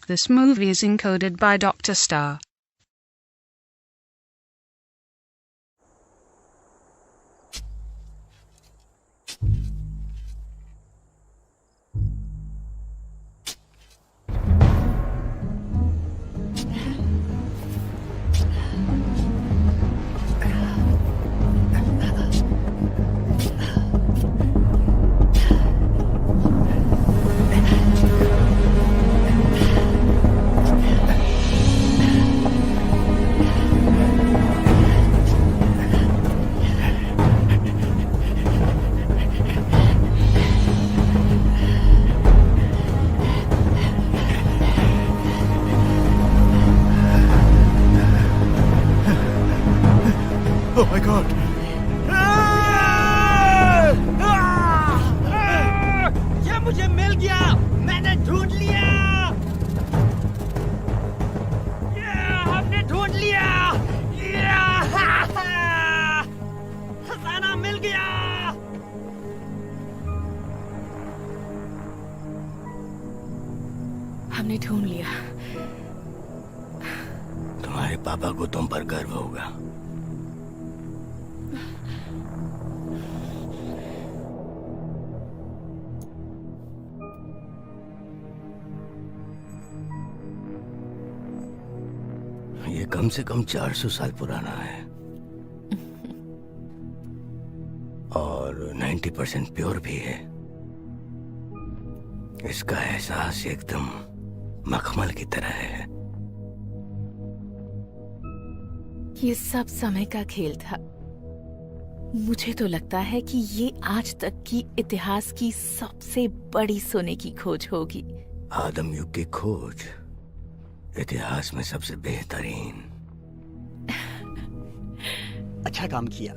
This movie is encoded by Dr. Star. Oh my God! ये मुझे मिल गया, मैंने ढूंढ लिया। हमने ढूंढ लिया। खजाना मिल गया। हमने ढूंढ लिया। तुम्हारे पापा को तुम पर गर्व होगा। ये कम से कम 400 साल पुराना है और 90% प्योर भी है। इसका एहसास एकदम मखमल की तरह है। ये सब समय का खेल था। मुझे तो लगता है कि ये आज तक की इतिहास की सबसे बड़ी सोने की खोज होगी। आदम युग की खोज इतिहास में सबसे बेहतरीन। अच्छा काम किया।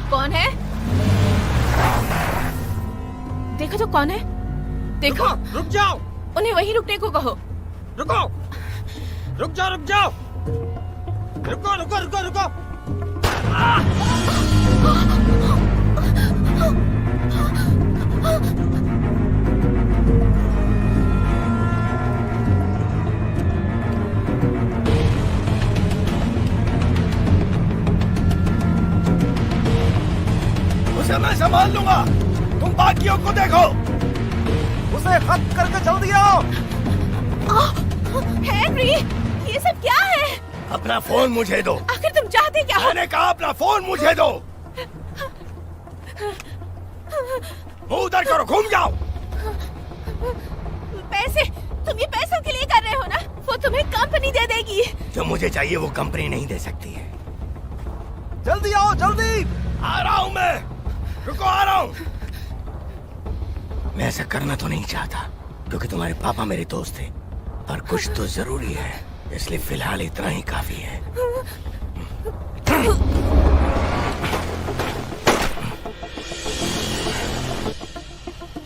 कौन है? देखो तो कौन है? देखो, रुक जाओ। उन्हें वहीं रुकने को कहो। रुको, रुक जाओ, रुक जाओ। रुको, रुको, रुको, रुको। उसे मैं संभाल लूंगा, तुम बाकियों को देखो। उसे खत्म करके जल्दी आओ। हेनरी, ये सब क्या है? अपना फोन मुझे दो। आखिर तुम चाहते क्या हो? मैंने कहा अपना फोन मुझे दो। मुंह उधर करो, घूम जाओ। पैसे, तुम ये पैसों के लिए कर रहे हो ना? वो तुम्हें कंपनी दे देगी। जो मुझे चाहिए वो कंपनी नहीं दे सकती है। जल्दी आओ, जल्दी। आ रहा हूं मैं। रुको, आ रहा हूं। मैं ऐसा करना तो नहीं चाहता क्योंकि तुम्हारे पापा मेरे दोस्त थे, पर कुछ तो जरूरी है, इसलिए फिलहाल इतना ही काफी है।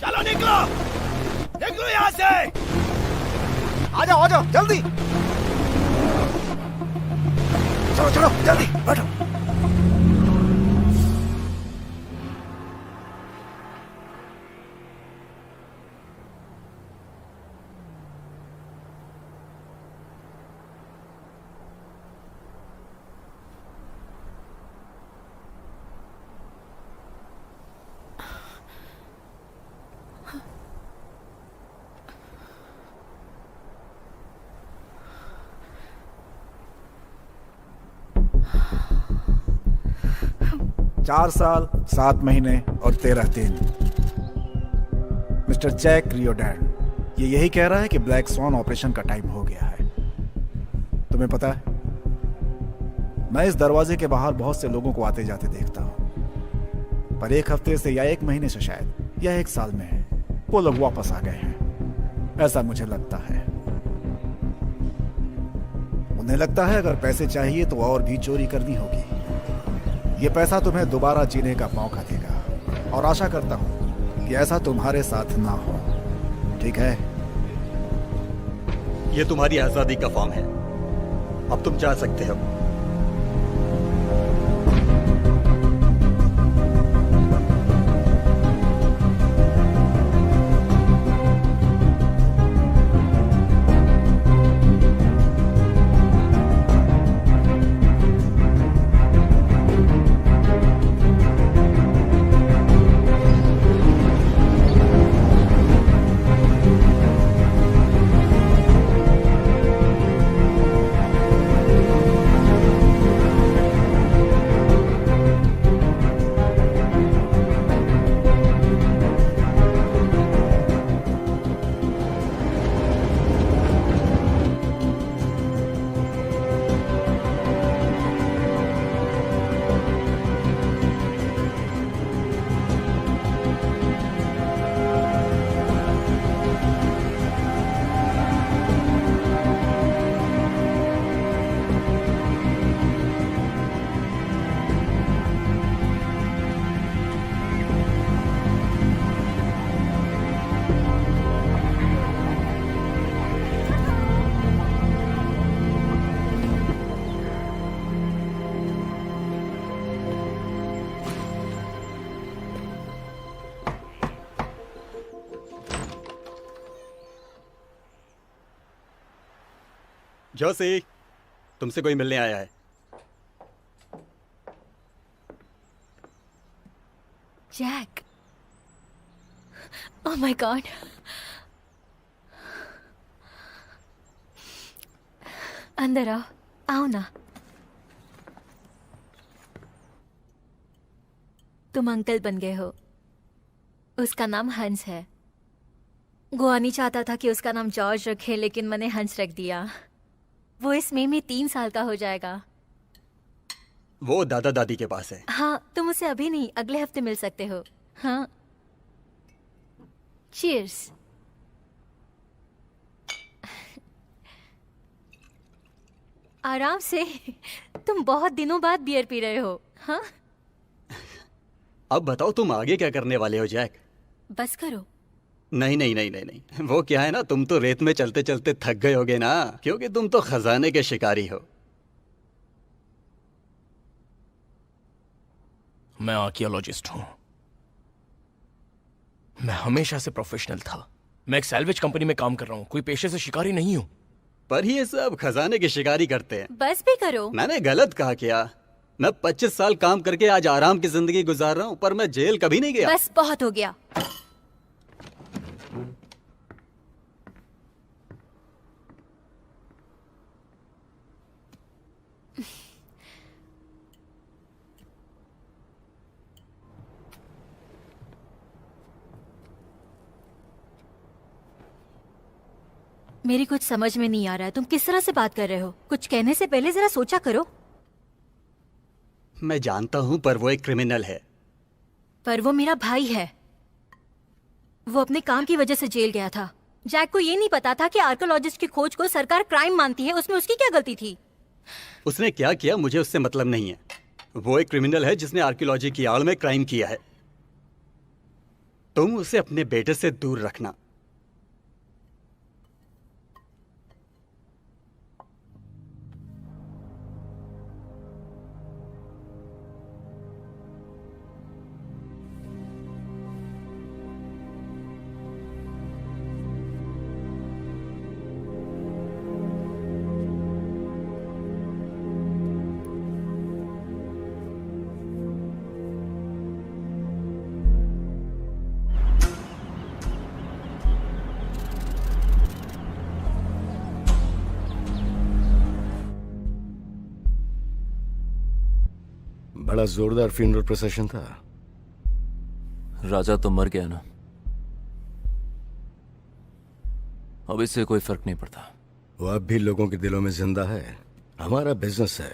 चलो निकलो, निकलो यहाँ से। आ जाओ, जल्दी। चलो चलो जल्दी बैठो। चार साल 7 महीने और 13 दिन। मिस्टर जैक रियोडैन ये यही कह रहा है कि ब्लैक स्वॉन ऑपरेशन का टाइम हो गया है। तुम्हें पता है, मैं इस दरवाजे के बाहर बहुत से लोगों को आते जाते देखता हूं, पर 1 हफ्ते से या 1 महीने से शायद या 1 साल में वो लोग वापस आ गए हैं, ऐसा मुझे लगता है। उन्हें लगता है अगर पैसे चाहिए तो और भी चोरी करनी होगी। ये पैसा तुम्हें दोबारा जीने का मौका देगा और आशा करता हूं कि ऐसा तुम्हारे साथ ना हो, ठीक है? ये तुम्हारी आजादी का फॉर्म है, अब तुम जा सकते हो। जोसी, तुमसे कोई मिलने आया है। जैक, ओह माय गॉड, अंदर आओ, आओ ना। तुम अंकल बन गए हो। उसका नाम हंस है। गुआनी चाहता था कि उसका नाम जॉर्ज रखे, लेकिन मैंने हंस रख दिया। वो इस मई में 3 साल का हो जाएगा। वो दादा दादी के पास है। हाँ, तुम उसे अभी नहीं, अगले हफ्ते मिल सकते हो। हाँ, चीयर्स। आराम से। तुम बहुत दिनों बाद बियर पी रहे हो। हाँ, अब बताओ तुम आगे क्या करने वाले हो जैक? बस करो। नहीं नहीं नहीं नहीं नहीं, वो क्या है ना, तुम तो रेत में चलते चलते थक गए होगे ना, क्योंकि तुम तो खजाने के शिकारी हो। मैं आर्कियोलॉजिस्ट हूं। मैं हमेशा से प्रोफेशनल था। मैं एक सैल्वेज कंपनी में काम कर रहा हूं, कोई पेशे से शिकारी नहीं हूं। पर ये सब खजाने की शिकारी करते हैं। बस भी करो। मैंने गलत कहा क्या? मैं 25 साल काम करके आज आराम की जिंदगी गुजार रहा हूं, पर मैं जेल कभी नहीं गया। बस बहुत हो गया। मेरी कुछ समझ में नहीं आ रहा है। तुम किस तरह से बात कर रहे हो? कुछ कहने से पहले जरा सोचा करो। मैं जानता हूं, पर वो एक क्रिमिनल है। पर वो मेरा भाई है। वो अपने काम की वजह से जेल गया था। जैक को ये नहीं पता था कि आर्कियोलॉजिस्ट की खोज को सरकार क्राइम मानती है। उसमें उसकी क्या गलती थी? उसने क्या किया मुझे उससे मतलब नहीं है। वो एक क्रिमिनल है जिसने आर्कियोलॉजी की आड़ में क्राइम किया है। तुम उसे अपने बेटे से दूर रखना। बड़ा जोरदार फ्यूनरल प्रोसेशन था। राजा तो मर गया ना, अब इससे कोई फर्क नहीं पड़ता। वो अब भी लोगों के दिलों में जिंदा है। हमारा बिजनेस है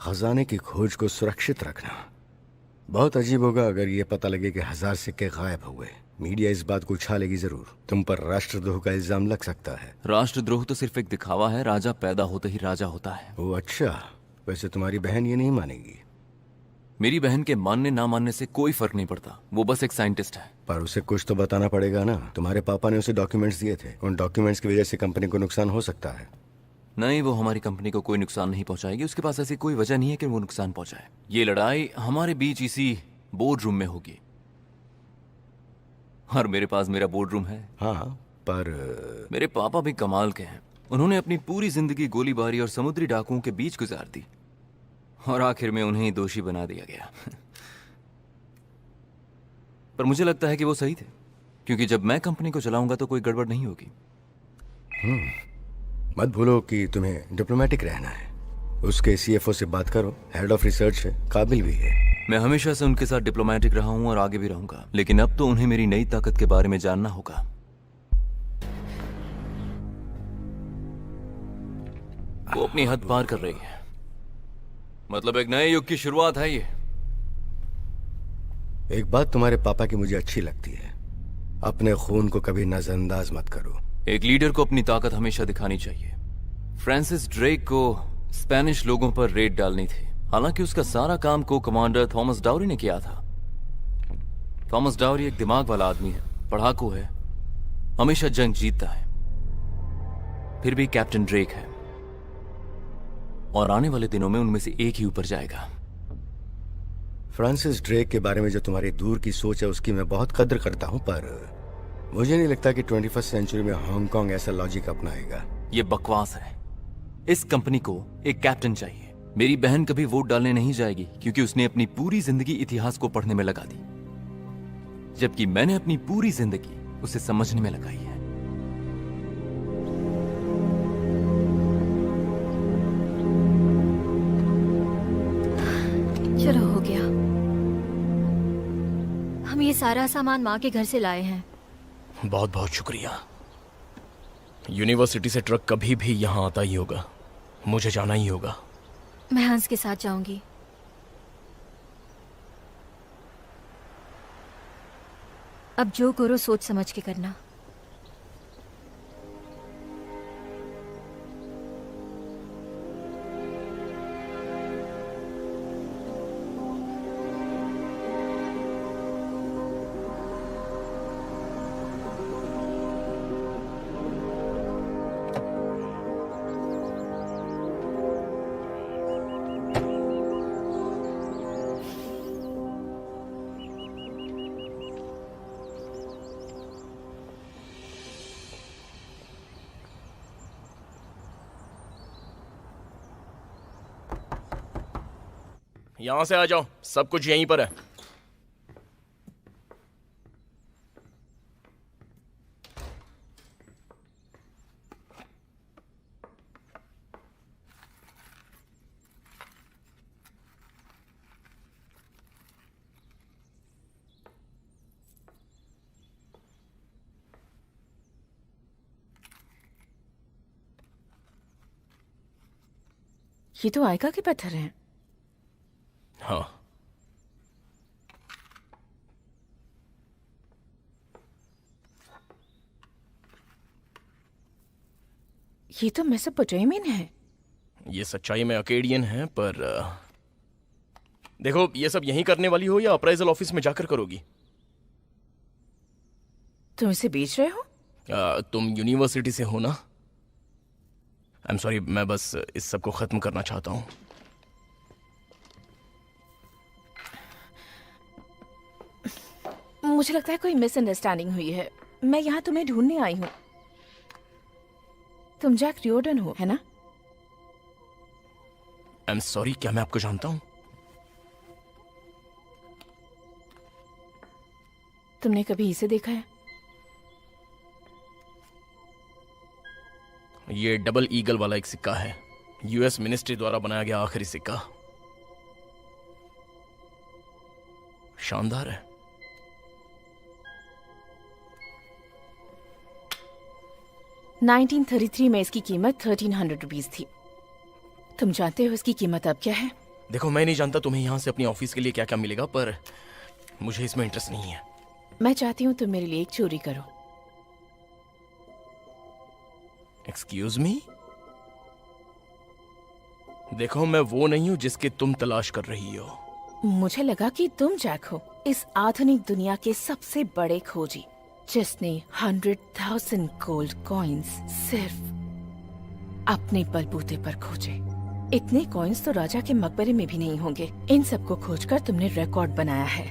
खजाने की खोज को सुरक्षित रखना। बहुत अजीब होगा अगर ये पता लगे कि 1000 सिक्के गायब हुए। मीडिया इस बात को उछालेगी जरूर। तुम पर राष्ट्रद्रोह का इल्जाम लग सकता है। राष्ट्रद्रोह तो सिर्फ एक दिखावा है। राजा पैदा होते ही राजा होता है। वो अच्छा, वैसे तुम्हारी बहन ये नहीं मानेगी। मेरी बहन के मानने ना मानने से कोई फर्क नहीं पड़ता, वो बस एक साइंटिस्ट है। पर उसे कुछ तो बताना पड़ेगा ना। तुम्हारे पापा ने उसे डॉक्यूमेंट्स दिए थे, उन डॉक्यूमेंट्स की वजह से कंपनी को नुकसान हो सकता है। नहीं, वो हमारी कंपनी को कोई नुकसान नहीं पहुंचाएगी, उसके पास ऐसी कोई वजह नहीं है कि वो नुकसान पहुंचाए। ये लड़ाई हमारे बीच इसी बोर्ड रूम में होगी, और मेरे पास मेरा बोर्ड रूम है। हाँ, पर मेरे पापा भी कमाल के हैं। उन्होंने अपनी पूरी जिंदगी गोलीबारी और समुद्री डाकुओं के बीच गुजार दी, और आखिर में उन्हें ही दोषी बना दिया गया। पर मुझे लगता है कि वो सही थे, क्योंकि जब मैं कंपनी को चलाऊंगा तो कोई गड़बड़ नहीं होगी। मत भूलो कि तुम्हें डिप्लोमेटिक रहना है। उसके सीएफओ से बात करो, हेड ऑफ रिसर्च है, काबिल भी है। मैं हमेशा से उनके साथ डिप्लोमेटिक रहा हूं और आगे भी रहूंगा, लेकिन अब तो उन्हें मेरी नई ताकत के बारे में जानना होगा। वो अपनी हद पार कर रही है, मतलब एक नए युग की शुरुआत है ये। एक बात तुम्हारे पापा की मुझे अच्छी लगती है, अपने खून को कभी नजरअंदाज मत करो। एक लीडर को अपनी ताकत हमेशा दिखानी चाहिए। फ्रांसिस ड्रेक को स्पेनिश लोगों पर रेड डालनी थी, हालांकि उसका सारा काम को कमांडर थॉमस डाउरी ने किया था। थॉमस डाउरी एक दिमाग वाला आदमी है, पढ़ाकू है, हमेशा जंग जीतता है। फिर भी कैप्टन ड्रेक है, और आने वाले दिनों में उनमें से एक ही ऊपर जाएगा। फ्रांसिस ड्रेक के बारे में जो तुम्हारी दूर की सोच है उसकी मैं बहुत कद्र करता हूं, पर मुझे नहीं लगता कि 21st सेंचुरी में हांगकांग ऐसा लॉजिक अपनाएगा। ये बकवास है। इस कंपनी को एक कैप्टन चाहिए। मेरी बहन कभी वोट डालने नहीं जाएगी, क्योंकि उसने अपनी पूरी जिंदगी इतिहास को पढ़ने में लगा दी, जबकि मैंने अपनी पूरी जिंदगी उसे समझने में लगाई है। चलो, हो गया। हम ये सारा सामान माँ के घर से लाए हैं। बहुत बहुत शुक्रिया। यूनिवर्सिटी से ट्रक कभी भी यहाँ आता ही होगा, मुझे जाना ही होगा। मैं हंस के साथ जाऊंगी। अब जो करो सोच समझ के करना। यहां से आ जाओ, सब कुछ यहीं पर है। ये तो आयका के पत्थर हैं। हाँ, ये तो मेसोपोटामियन है। ये सच्चाई में अकेडियन है, पर देखो, ये सब यहीं करने वाली हो या अप्राइजल ऑफिस में जाकर करोगी? तुम इसे बेच रहे हो? तुम यूनिवर्सिटी से हो ना? आई एम सॉरी, मैं बस इस सब को खत्म करना चाहता हूँ। मुझे लगता है कोई मिसअंडरस्टैंडिंग हुई है। मैं यहाँ तुम्हें ढूंढने आई हूँ। तुम जैक रियोर्डन हो, है ना? आई एम सॉरी, क्या मैं आपको जानता हूँ? तुमने कभी इसे देखा है? ये डबल ईगल वाला एक सिक्का है, यूएस मिनिस्ट्री द्वारा बनाया गया आखिरी सिक्का। शानदार है। $1933 में इसकी कीमत 1300 रुपीज थी। तुम जानते हो इसकी कीमत अब क्या है? देखो, मैं नहीं जानता तुम्हें यहाँ से अपनी ऑफिस के लिए क्या क्या मिलेगा, पर मुझे इसमें इंटरेस्ट नहीं है। मैं चाहती हूँ तुम मेरे लिए एक चोरी करो। Excuse me? देखो, मैं वो नहीं हूं जिसकी तुम तलाश कर रही हो। मुझे लगा कि तुम जैक हो, इस आधुनिक दुनिया के सबसे बड़े खोजी, जिसने 100,000 गोल्ड कॉइन्स सिर्फ अपने बलबूते पर खोजे। इतने कॉइन्स तो राजा के मकबरे में भी नहीं होंगे। इन सबको खोजकर तुमने रिकॉर्ड बनाया है,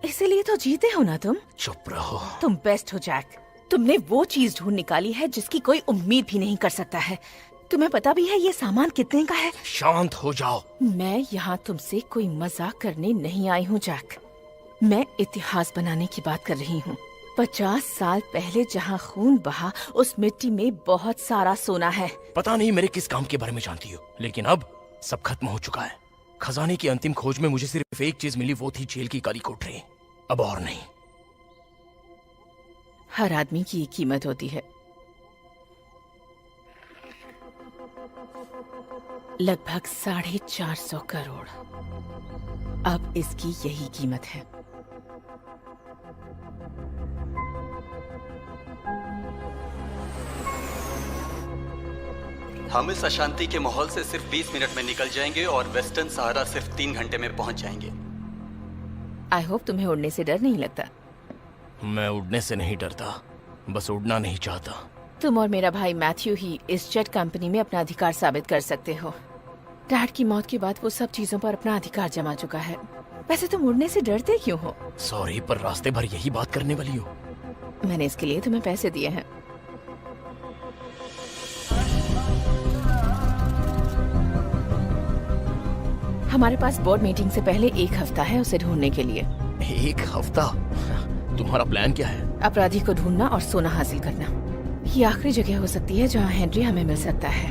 इसीलिए तो जीते हो ना तुम। चुप रहो। तुम बेस्ट हो जैक। तुमने वो चीज ढूंढ निकाली है जिसकी कोई उम्मीद भी नहीं कर सकता है। तुम्हें पता भी है ये सामान कितने का है? शांत हो जाओ। मैं यहाँ तुमसे कोई मजाक करने नहीं आई हूँ जैक। मैं इतिहास बनाने की बात कर रही हूँ। 50 साल पहले जहाँ खून बहा, उस मिट्टी में बहुत सारा सोना है। पता नहीं मेरे किस काम के बारे में जानती हो, लेकिन अब सब खत्म हो चुका है। खजाने की अंतिम खोज में मुझे सिर्फ एक चीज मिली, वो थी जेल की काली कोठरी। अब और नहीं। हर आदमी की एक कीमत होती है। लगभग 450 करोड़। अब इसकी यही कीमत है। हम इस अशांति के माहौल से सिर्फ 20 मिनट में निकल जाएंगे और वेस्टर्न सहारा सिर्फ 3 घंटे में पहुंच जाएंगे। आई होप तुम्हें उड़ने से डर नहीं लगता। मैं उड़ने से नहीं डरता, बस उड़ना नहीं चाहता। तुम और मेरा भाई मैथ्यू ही इस जेट कंपनी में अपना अधिकार साबित कर सकते हो। डैड की मौत के बाद वो सब चीजों पर अपना अधिकार जमा चुका है। वैसे तुम उड़ने से डरते क्यों हो? सॉरी, पर रास्ते भर यही बात करने वाली हो। मैंने इसके लिए तुम्हें पैसे दिए हैं। हमारे पास बोर्ड मीटिंग से पहले 1 हफ्ता है उसे ढूंढने के लिए। 1 हफ्ता? तुम्हारा प्लान क्या है? अपराधी को ढूंढना और सोना हासिल करना। ये आखिरी जगह हो सकती है जहाँ हेनरी हमें मिल सकता है।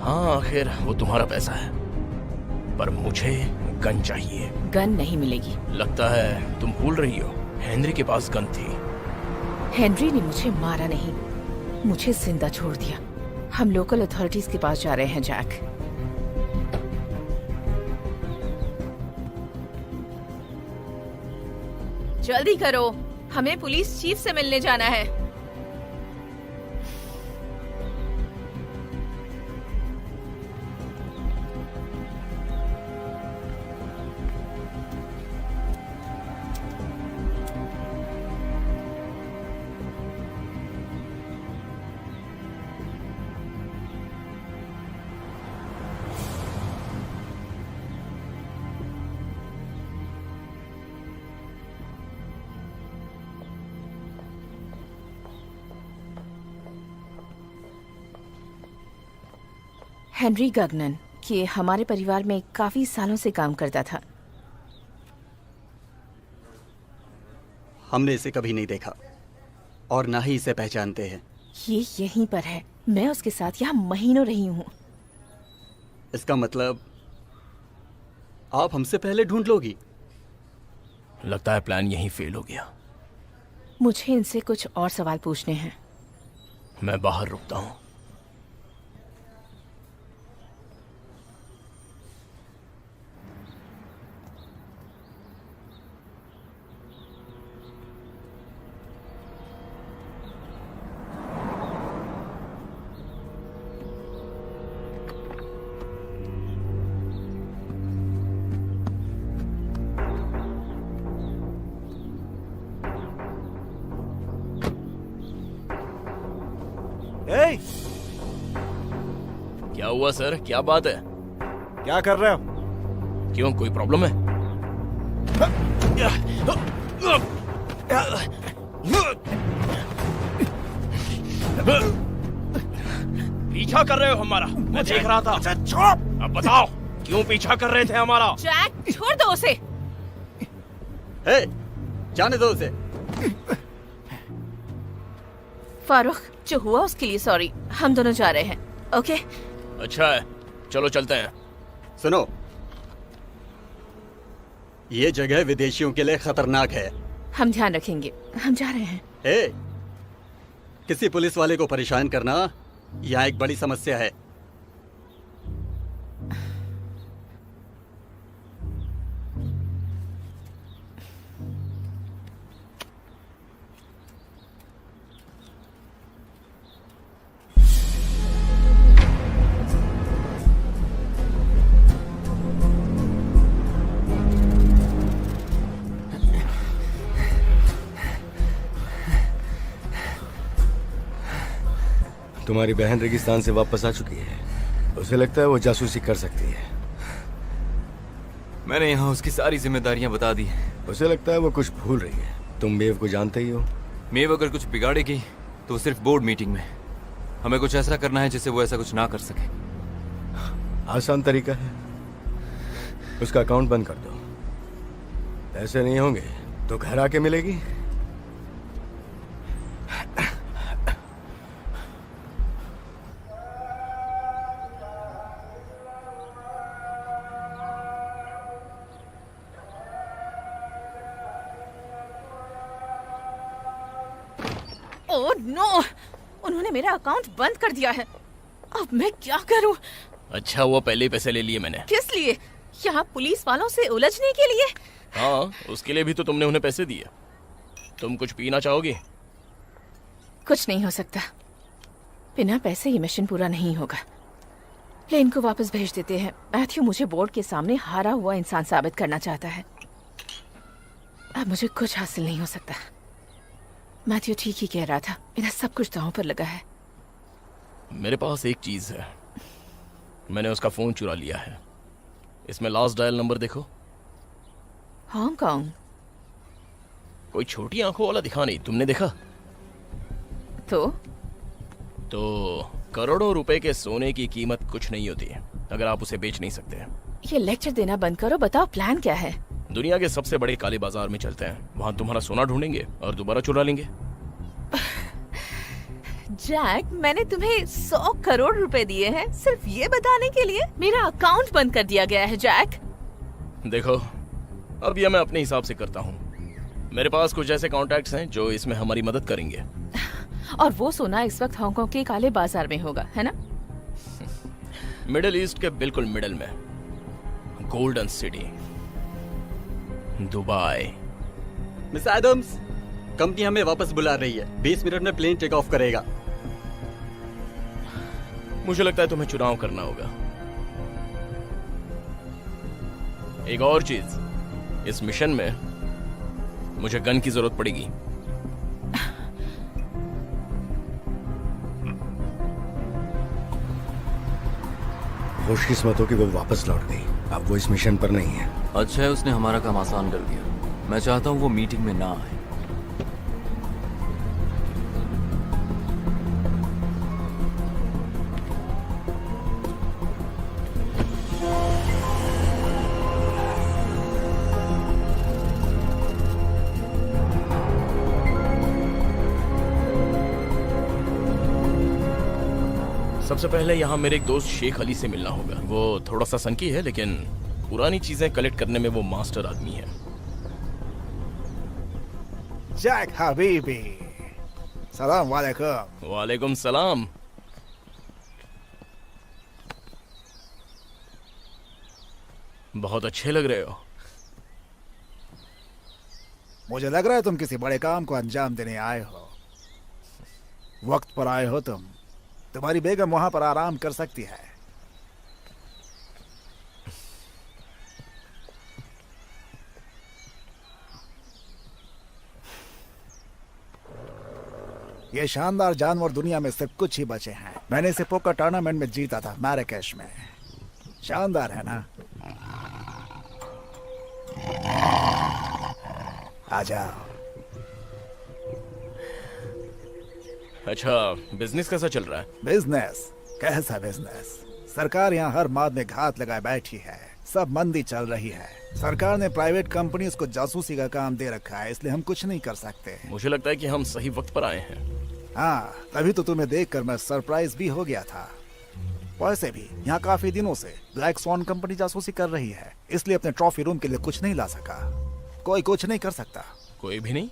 हाँ, आखिर वो तुम्हारा पैसा है, पर मुझे गन चाहिए। गन नहीं मिलेगी। लगता है तुम भूल रही हो, हेनरी के पास गन थी। हेनरी ने मुझे मारा नहीं, मुझे जिंदा छोड़ दिया। हम लोकल अथॉरिटीज के पास जा रहे हैं जैक। जल्दी करो, हमें पुलिस चीफ से मिलने जाना है। हेनरी गगनन कि हमारे परिवार में काफी सालों से काम करता था। हमने इसे कभी नहीं देखा और ना ही इसे पहचानते हैं। ये यहीं पर है। मैं उसके साथ यहाँ महीनों रही हूँ। इसका मतलब आप हमसे पहले ढूंढ लोगी। लगता है प्लान यहीं फेल हो गया। मुझे इनसे कुछ और सवाल पूछने हैं। मैं बाहर रुकता हूँ। ए, क्या हुआ सर? क्या बात है? क्या कर रहे हो? क्यों, कोई प्रॉब्लम है? पीछा कर रहे हो हमारा? मैं देख रहा था। अब बताओ, क्यों पीछा कर रहे थे हमारा? जैक, छोड़ दो उसे। हे, जाने दो उसे। फारूक, जो हुआ उसके लिए सॉरी। हम दोनों जा रहे हैं। ओके? अच्छा है, चलो चलते हैं। सुनो, ये जगह विदेशियों के लिए खतरनाक है। हम ध्यान रखेंगे। हम जा रहे हैं। हे, किसी पुलिस वाले को परेशान करना यहाँ एक बड़ी समस्या है। तुम्हारी बहन रेगिस्तान से वापस आ चुकी है। उसे लगता है वो जासूसी कर सकती है। मैंने यहाँ उसकी सारी जिम्मेदारियां बता दी। उसे लगता है वो कुछ भूल रही है। तुम मेव को जानते ही हो। मेव अगर कुछ बिगाड़ेगी तो सिर्फ बोर्ड मीटिंग में। हमें कुछ ऐसा करना है जिससे वो ऐसा कुछ ना कर सके। आसान तरीका है, उसका अकाउंट बंद कर दो। ऐसे नहीं होंगे तो घर आके मिलेगी। ओह नो, उन्होंने मेरा अकाउंट बंद कर दिया है। अब मैं क्या करूं? अच्छा हुआ पहले ही पैसे ले लिए मैंने। किस लिए? यहाँ पुलिस वालों से उलझने के लिए? हाँ, उसके लिए भी तो तुमने उन्हें पैसे दिए। तुम कुछ पीना चाहोगी? कुछ नहीं हो सकता। बिना पैसे ये मिशन पूरा नहीं होगा। प्लेन को वापस भेज देते हैं। मैथ्यू मुझे बोर्ड के सामने हारा हुआ इंसान साबित करना चाहता है। अब मुझे कुछ हासिल नहीं हो सकता। मैथ्यू ठीक ही कह रहा था, मेरा सब कुछ दांव पर लगा है। मेरे पास एक चीज है। मैंने उसका फोन चुरा लिया है। इसमें लास्ट डायल नंबर देखो। हांगकांग? कोई छोटी आंखों वाला दिखा नहीं, तुमने देखा? तो करोड़ों रुपए के सोने की कीमत कुछ नहीं होती अगर आप उसे बेच नहीं सकते। ये लेक्चर देना बंद करो, बताओ प्लान क्या है? दुनिया के सबसे बड़े काले बाजार में चलते हैं, वहां तुम्हारा सोना ढूंढेंगे और दोबारा चुरा लेंगे। जैक, मैंने तुम्हें 100 करोड़ रुपए दिए हैं सिर्फ ये बताने के लिए? मेरा अकाउंट बंद कर दिया गया है जैक। देखो, अब यह मैं अपने हिसाब से करता हूँ। मेरे पास कुछ ऐसे कॉन्टैक्ट्स हैं जो इसमें हमारी मदद करेंगे। और वो सोना इस वक्त हांगकांग के काले बाजार में होगा, है ना? मिडिल ईस्ट के बिल्कुल मिडिल में, golden city, Dubai. Miss Adams, company हमें वापस बुला रही है। 20 मिनट में प्लेन टेक ऑफ करेगा। मुझे लगता है तुम्हें चुनाव करना होगा। एक और चीज, इस मिशन में मुझे गन की जरूरत पड़ेगी। खुशकिस्मत हो कि वो वापस लौट गई। अब वो इस मिशन पर नहीं है। अच्छा है, उसने हमारा काम आसान कर दिया। मैं चाहता हूँ वो मीटिंग में ना आए। सबसे पहले यहाँ मेरे एक दोस्त शेख अली से मिलना होगा। वो थोड़ा सा सनकी है, लेकिन पुरानी चीजें कलेक्ट करने में वो मास्टर आदमी है। जैक हबीबी, सलाम वालेकुम। वालेकुम सलाम। बहुत अच्छे लग रहे हो। मुझे लग रहा है तुम किसी बड़े काम को अंजाम देने आए हो। वक्त पर आए हो तुम। तुम्हारी बेगम वहां पर आराम कर सकती है। ये शानदार जानवर दुनिया में सिर्फ कुछ ही बचे हैं। मैंने इसे पोकर टूर्नामेंट में जीता था, मैराकेश में। शानदार है ना? आ जाओ। अच्छा, बिजनेस कैसा चल रहा है? बिजनेस? कैसा बिजनेस? सरकार यहाँ हर माद में घात लगाए बैठी है। सब मंदी चल रही है। सरकार ने प्राइवेट कंपनीज को जासूसी का काम दे रखा है, इसलिए हम कुछ नहीं कर सकते। मुझे लगता है कि हम सही वक्त पर आए हैं। हाँ, तभी तो तुम्हें देखकर मैं सरप्राइज भी हो गया था। वैसे भी यहाँ काफी दिनों से ब्लैक स्वॉन कंपनी जासूसी कर रही है, इसलिए अपने ट्रॉफी रूम के लिए कुछ नहीं ला सका। कोई कुछ नहीं कर सकता। कोई भी नहीं?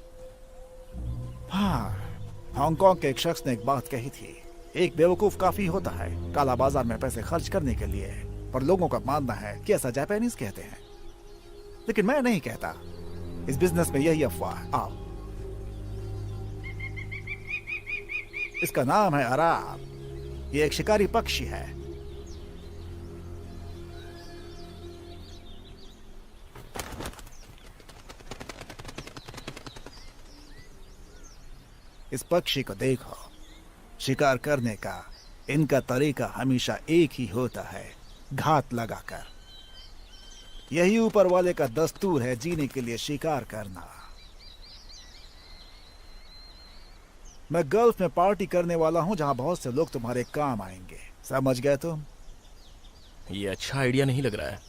हाँ, हांगकांग के एक शख्स ने एक बात कही थी, एक बेवकूफ काफी होता है काला बाजार में पैसे खर्च करने के लिए, पर लोगों का मानना है कि ऐसा जापानीज कहते हैं। लेकिन मैं नहीं कहता। इस बिजनेस में यही अफवाह है। आओ, इसका नाम है अराब। ये एक शिकारी पक्षी है। इस पक्षी को देखो। शिकार करने का इनका तरीका हमेशा एक ही होता है, घात लगाकर। यही ऊपर वाले का दस्तूर है, जीने के लिए शिकार करना। मैं गल्फ में पार्टी करने वाला हूं जहां बहुत से लोग तुम्हारे काम आएंगे, समझ गए तुम? ये अच्छा आइडिया नहीं लग रहा है।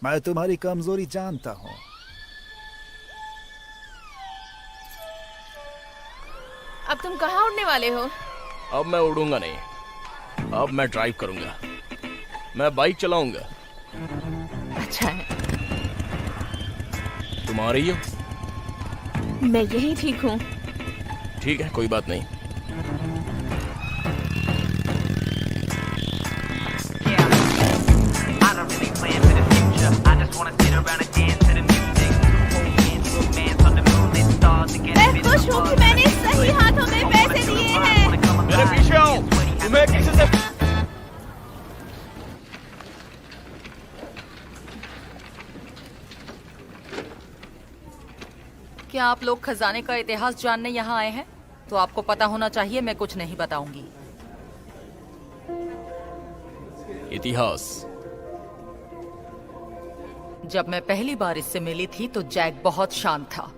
मैं तुम्हारी कमजोरी जानता हूं। अब तुम कहाँ उड़ने वाले हो? अब मैं उड़ूंगा नहीं, अब मैं ड्राइव करूंगा। मैं बाइक चलाऊंगा। अच्छा है, तुम आ रही हो? मैं यही ठीक हूँ। ठीक है, कोई बात नहीं। मैं खुश हूँ कि मैंने सही हाथों में पैसे दिए हैं। मेरे पीछे आओ, तुम्हें किसी से क्या आप लोग खजाने का इतिहास जानने यहाँ आए हैं? तो आपको पता होना चाहिए, मैं कुछ नहीं बताऊंगी। इतिहास। जब मैं पहली बार इससे मिली थी तो जैक बहुत शांत था।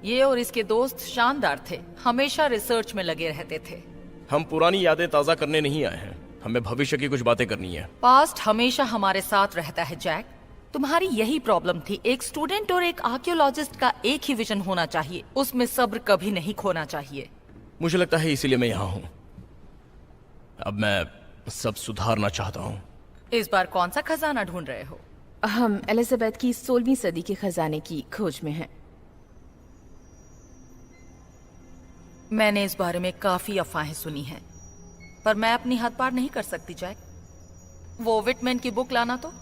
ये और इसके दोस्त शानदार थे, हमेशा रिसर्च में लगे रहते थे। हम पुरानी यादें ताजा करने नहीं आए हैं, हमें भविष्य की कुछ बातें करनी है। पास्ट हमेशा हमारे साथ रहता है जैक। तुम्हारी यही प्रॉब्लम थी। एक स्टूडेंट और एक आर्कियोलॉजिस्ट का एक ही विजन होना चाहिए, उसमें सब्र कभी नहीं खोना चाहिए। मुझे लगता है इसीलिए मैं यहाँ हूँ। अब मैं सब सुधारना चाहता हूँ। इस बार कौन सा खजाना ढूंढ रहे हो? हम एलिजाबेथ की 16वीं सदी के खजाने की खोज में हैं। मैंने इस बारे में काफी अफवाहें सुनी हैं, पर मैं अपनी हद पार नहीं कर सकती जैक। वो विटमैन की बुक लाना तो।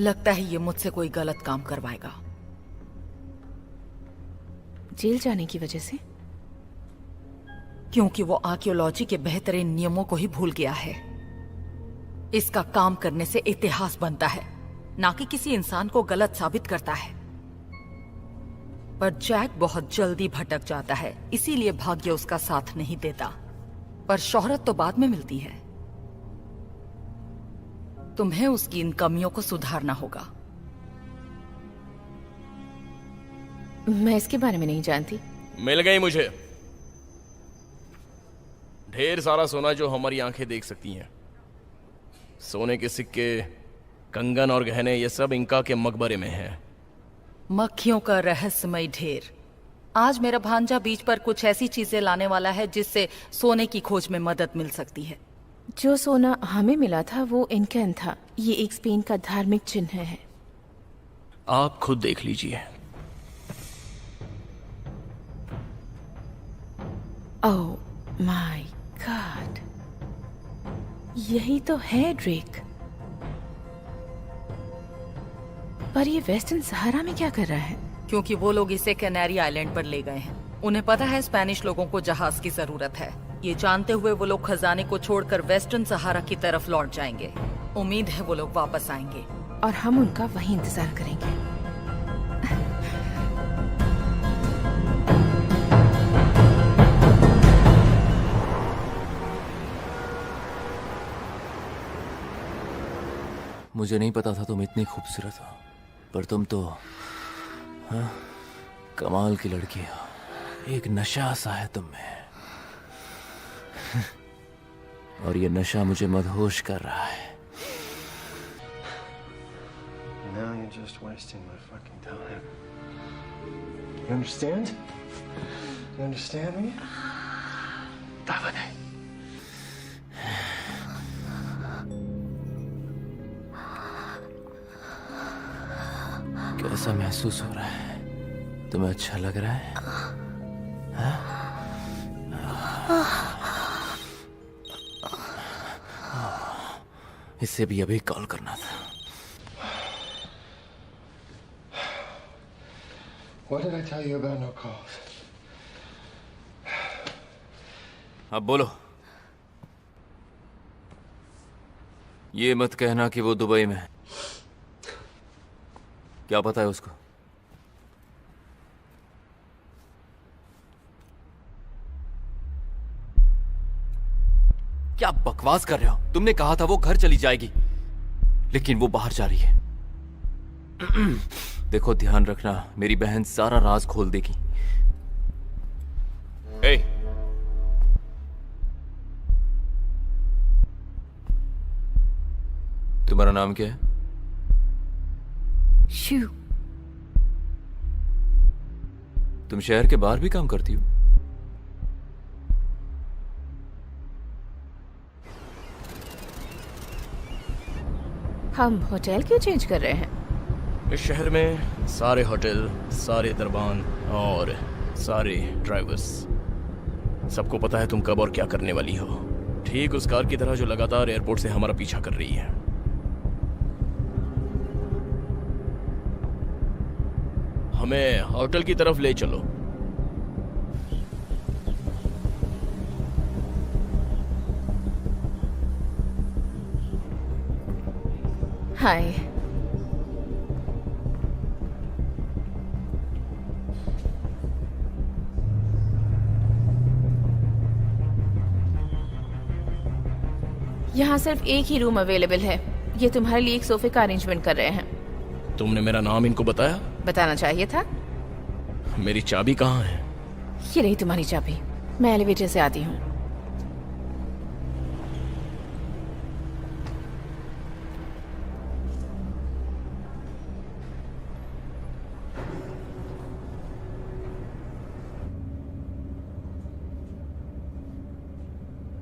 लगता है ये मुझसे कोई गलत काम करवाएगा। जेल जाने की वजह से? क्योंकि वो आर्कियोलॉजी के बेहतरीन नियमों को ही भूल गया है। इसका काम करने से इतिहास बनता है, ना कि किसी इंसान को गलत साबित करता है। पर जैक बहुत जल्दी भटक जाता है, इसीलिए भाग्य उसका साथ नहीं देता। पर शोहरत तो बाद में मिलती है। तुम्हें उसकी इन कमियों को सुधारना होगा। मैं इसके बारे में नहीं जानती। मिल गई मुझे ढेर सारा सोना जो हमारी आंखें देख सकती हैं। सोने के सिक्के, कंगन और गहने, ये सब इंका के मकबरे में हैं। मक्खियों का रहस्यमय ढेर। आज मेरा भांजा बीच पर कुछ ऐसी चीजें लाने वाला है जिससे सोने की खोज में मदद मिल सकती है। जो सोना हमें मिला था वो इनकैन था। ये एक स्पेन का धार्मिक चिन्ह है। आप खुद देख लीजिए। ओह माय गॉड, यही तो है ड्रेक। पर ये वेस्टर्न सहारा में क्या कर रहा है? क्योंकि वो लोग इसे कैनरी आइलैंड पर ले गए हैं। उन्हें पता है स्पेनिश लोगों को जहाज की जरूरत है। ये जानते हुए वो लोग खजाने को छोड़कर वेस्टर्न सहारा की तरफ लौट जाएंगे। उम्मीद है वो लोग वापस आएंगे और हम उनका वहीं इंतजार करेंगे। मुझे नहीं पता था तुम इतनी खूबसूरत हो, पर तुम तो हाँ, कमाल की लड़की हो। एक नशा सा है तुम में और ये नशा मुझे मदहोश कर रहा है। Now you're just wasting my fucking time. You understand? You understand me? Davide. कैसा महसूस हो रहा है? तुम्हें अच्छा लग रहा है? हाँ? इससे भी अभी कॉल करना था। What did I tell you about no calls? अब बोलो। ये मत कहना कि वो दुबई में है। क्या पता है उसको? क्या बकवास कर रहे हो? तुमने कहा था वो घर चली जाएगी, लेकिन वो बाहर जा रही है। देखो, ध्यान रखना, मेरी बहन सारा राज खोल देगी। ए, तुम्हारा नाम क्या है? शू। तुम शहर के बाहर भी काम करती हो? हम होटल क्यों चेंज कर रहे हैं? इस शहर में सारे होटल, सारे दरबान और सारे ड्राइवर्स, सबको पता है तुम कब और क्या करने वाली हो। ठीक उस कार की तरह जो लगातार एयरपोर्ट से हमारा पीछा कर रही है। हमें होटल की तरफ ले चलो। हाय। यहाँ सिर्फ एक ही रूम अवेलेबल है। ये तुम्हारे लिए एक सोफे का अरेंजमेंट कर रहे हैं। तुमने मेरा नाम इनको बताया? बताना चाहिए था। मेरी चाबी कहाँ है? ये रही तुम्हारी चाबी। मैं एलिवेटर से आती हूँ।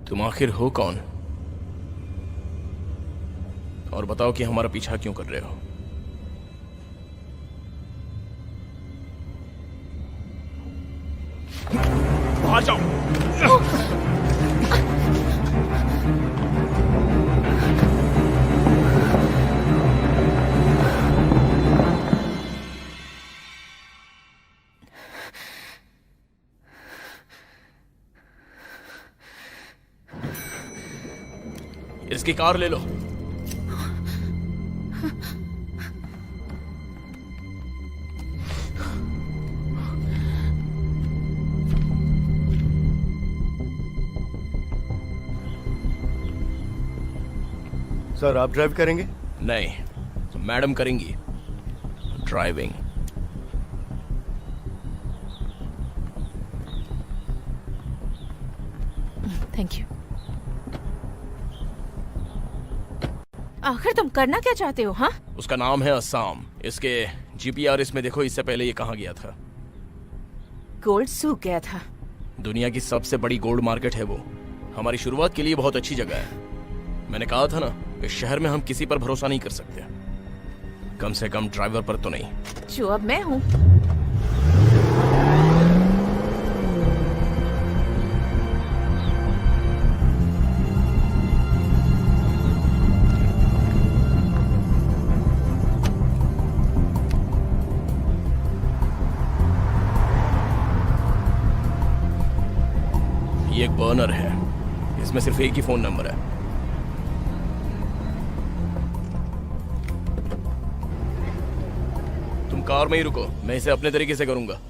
तुम आखिर हो कौन? और बताओ कि हमारा पीछा क्यों कर रहे हो? बाहर जाओ। इसकी कार ले लो। सर, आप ड्राइव करेंगे? नहीं, तो मैडम करेंगी ड्राइविंग। Thank you. आखिर तुम करना क्या चाहते हो? हाँ, उसका नाम है अस्साम। इसके जीपीआरएस में देखो इससे पहले ये कहाँ गया था। गोल्ड सूख गया था। दुनिया की सबसे बड़ी गोल्ड मार्केट है वो। हमारी शुरुआत के लिए बहुत अच्छी जगह है। मैंने कहा था ना, इस शहर में हम किसी पर भरोसा नहीं कर सकते, कम से कम ड्राइवर पर तो नहीं। जो अब मैं हूँ। ये एक बर्नर है, इसमें सिर्फ एक ही फोन नंबर है। तुम कार में ही रुको, मैं इसे अपने तरीके से करूंगा।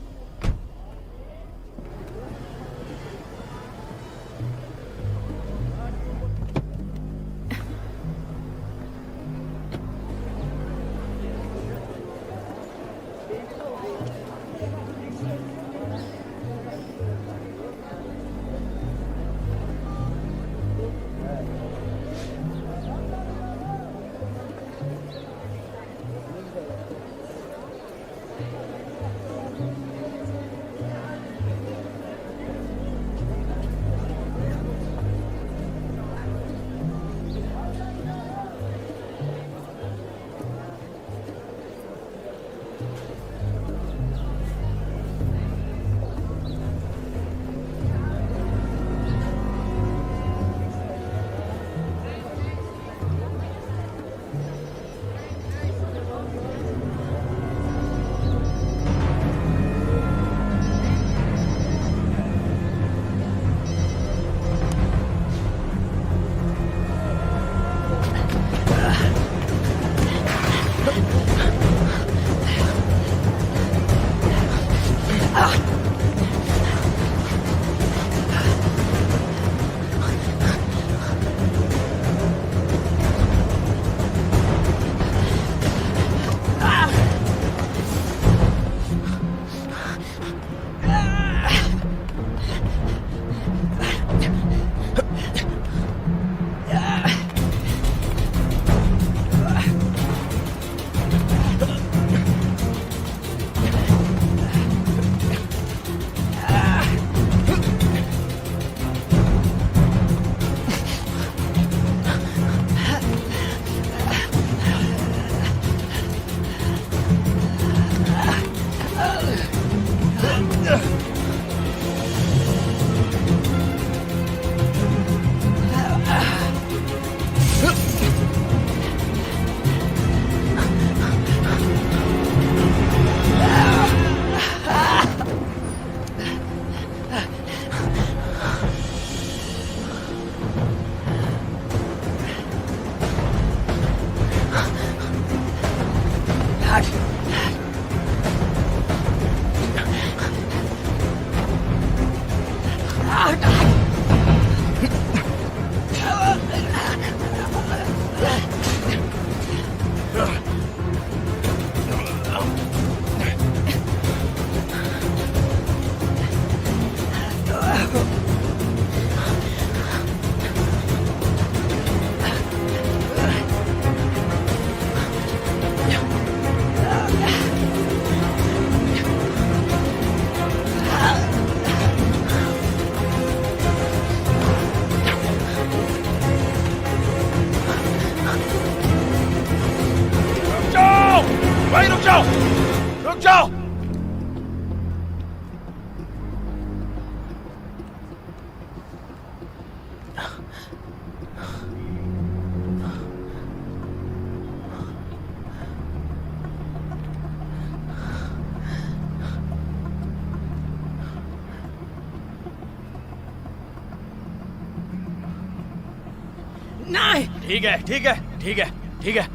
नहीं। ठीक है ठीक है ठीक है ठीक है।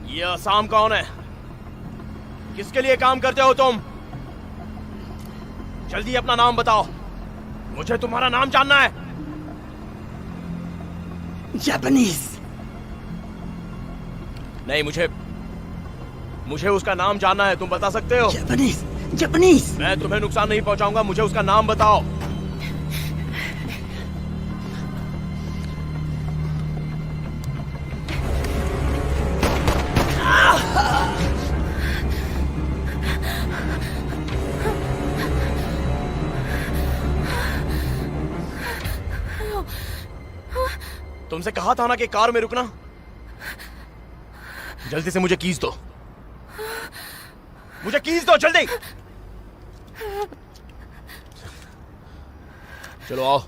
ये असाम कौन है? किसके लिए काम करते हो तुम? जल्दी अपना नाम बताओ, मुझे तुम्हारा नाम जानना है। जापानीज। नहीं, मुझे उसका नाम जानना है। तुम बता सकते हो? Japanese Japanese. मैं तुम्हें नुकसान नहीं पहुंचाऊंगा, मुझे उसका नाम बताओ। तुमसे कहा था ना कि कार में रुकना। जल्दी से मुझे कीज दो, मुझे कीज दो जल्दी। चलो आओ।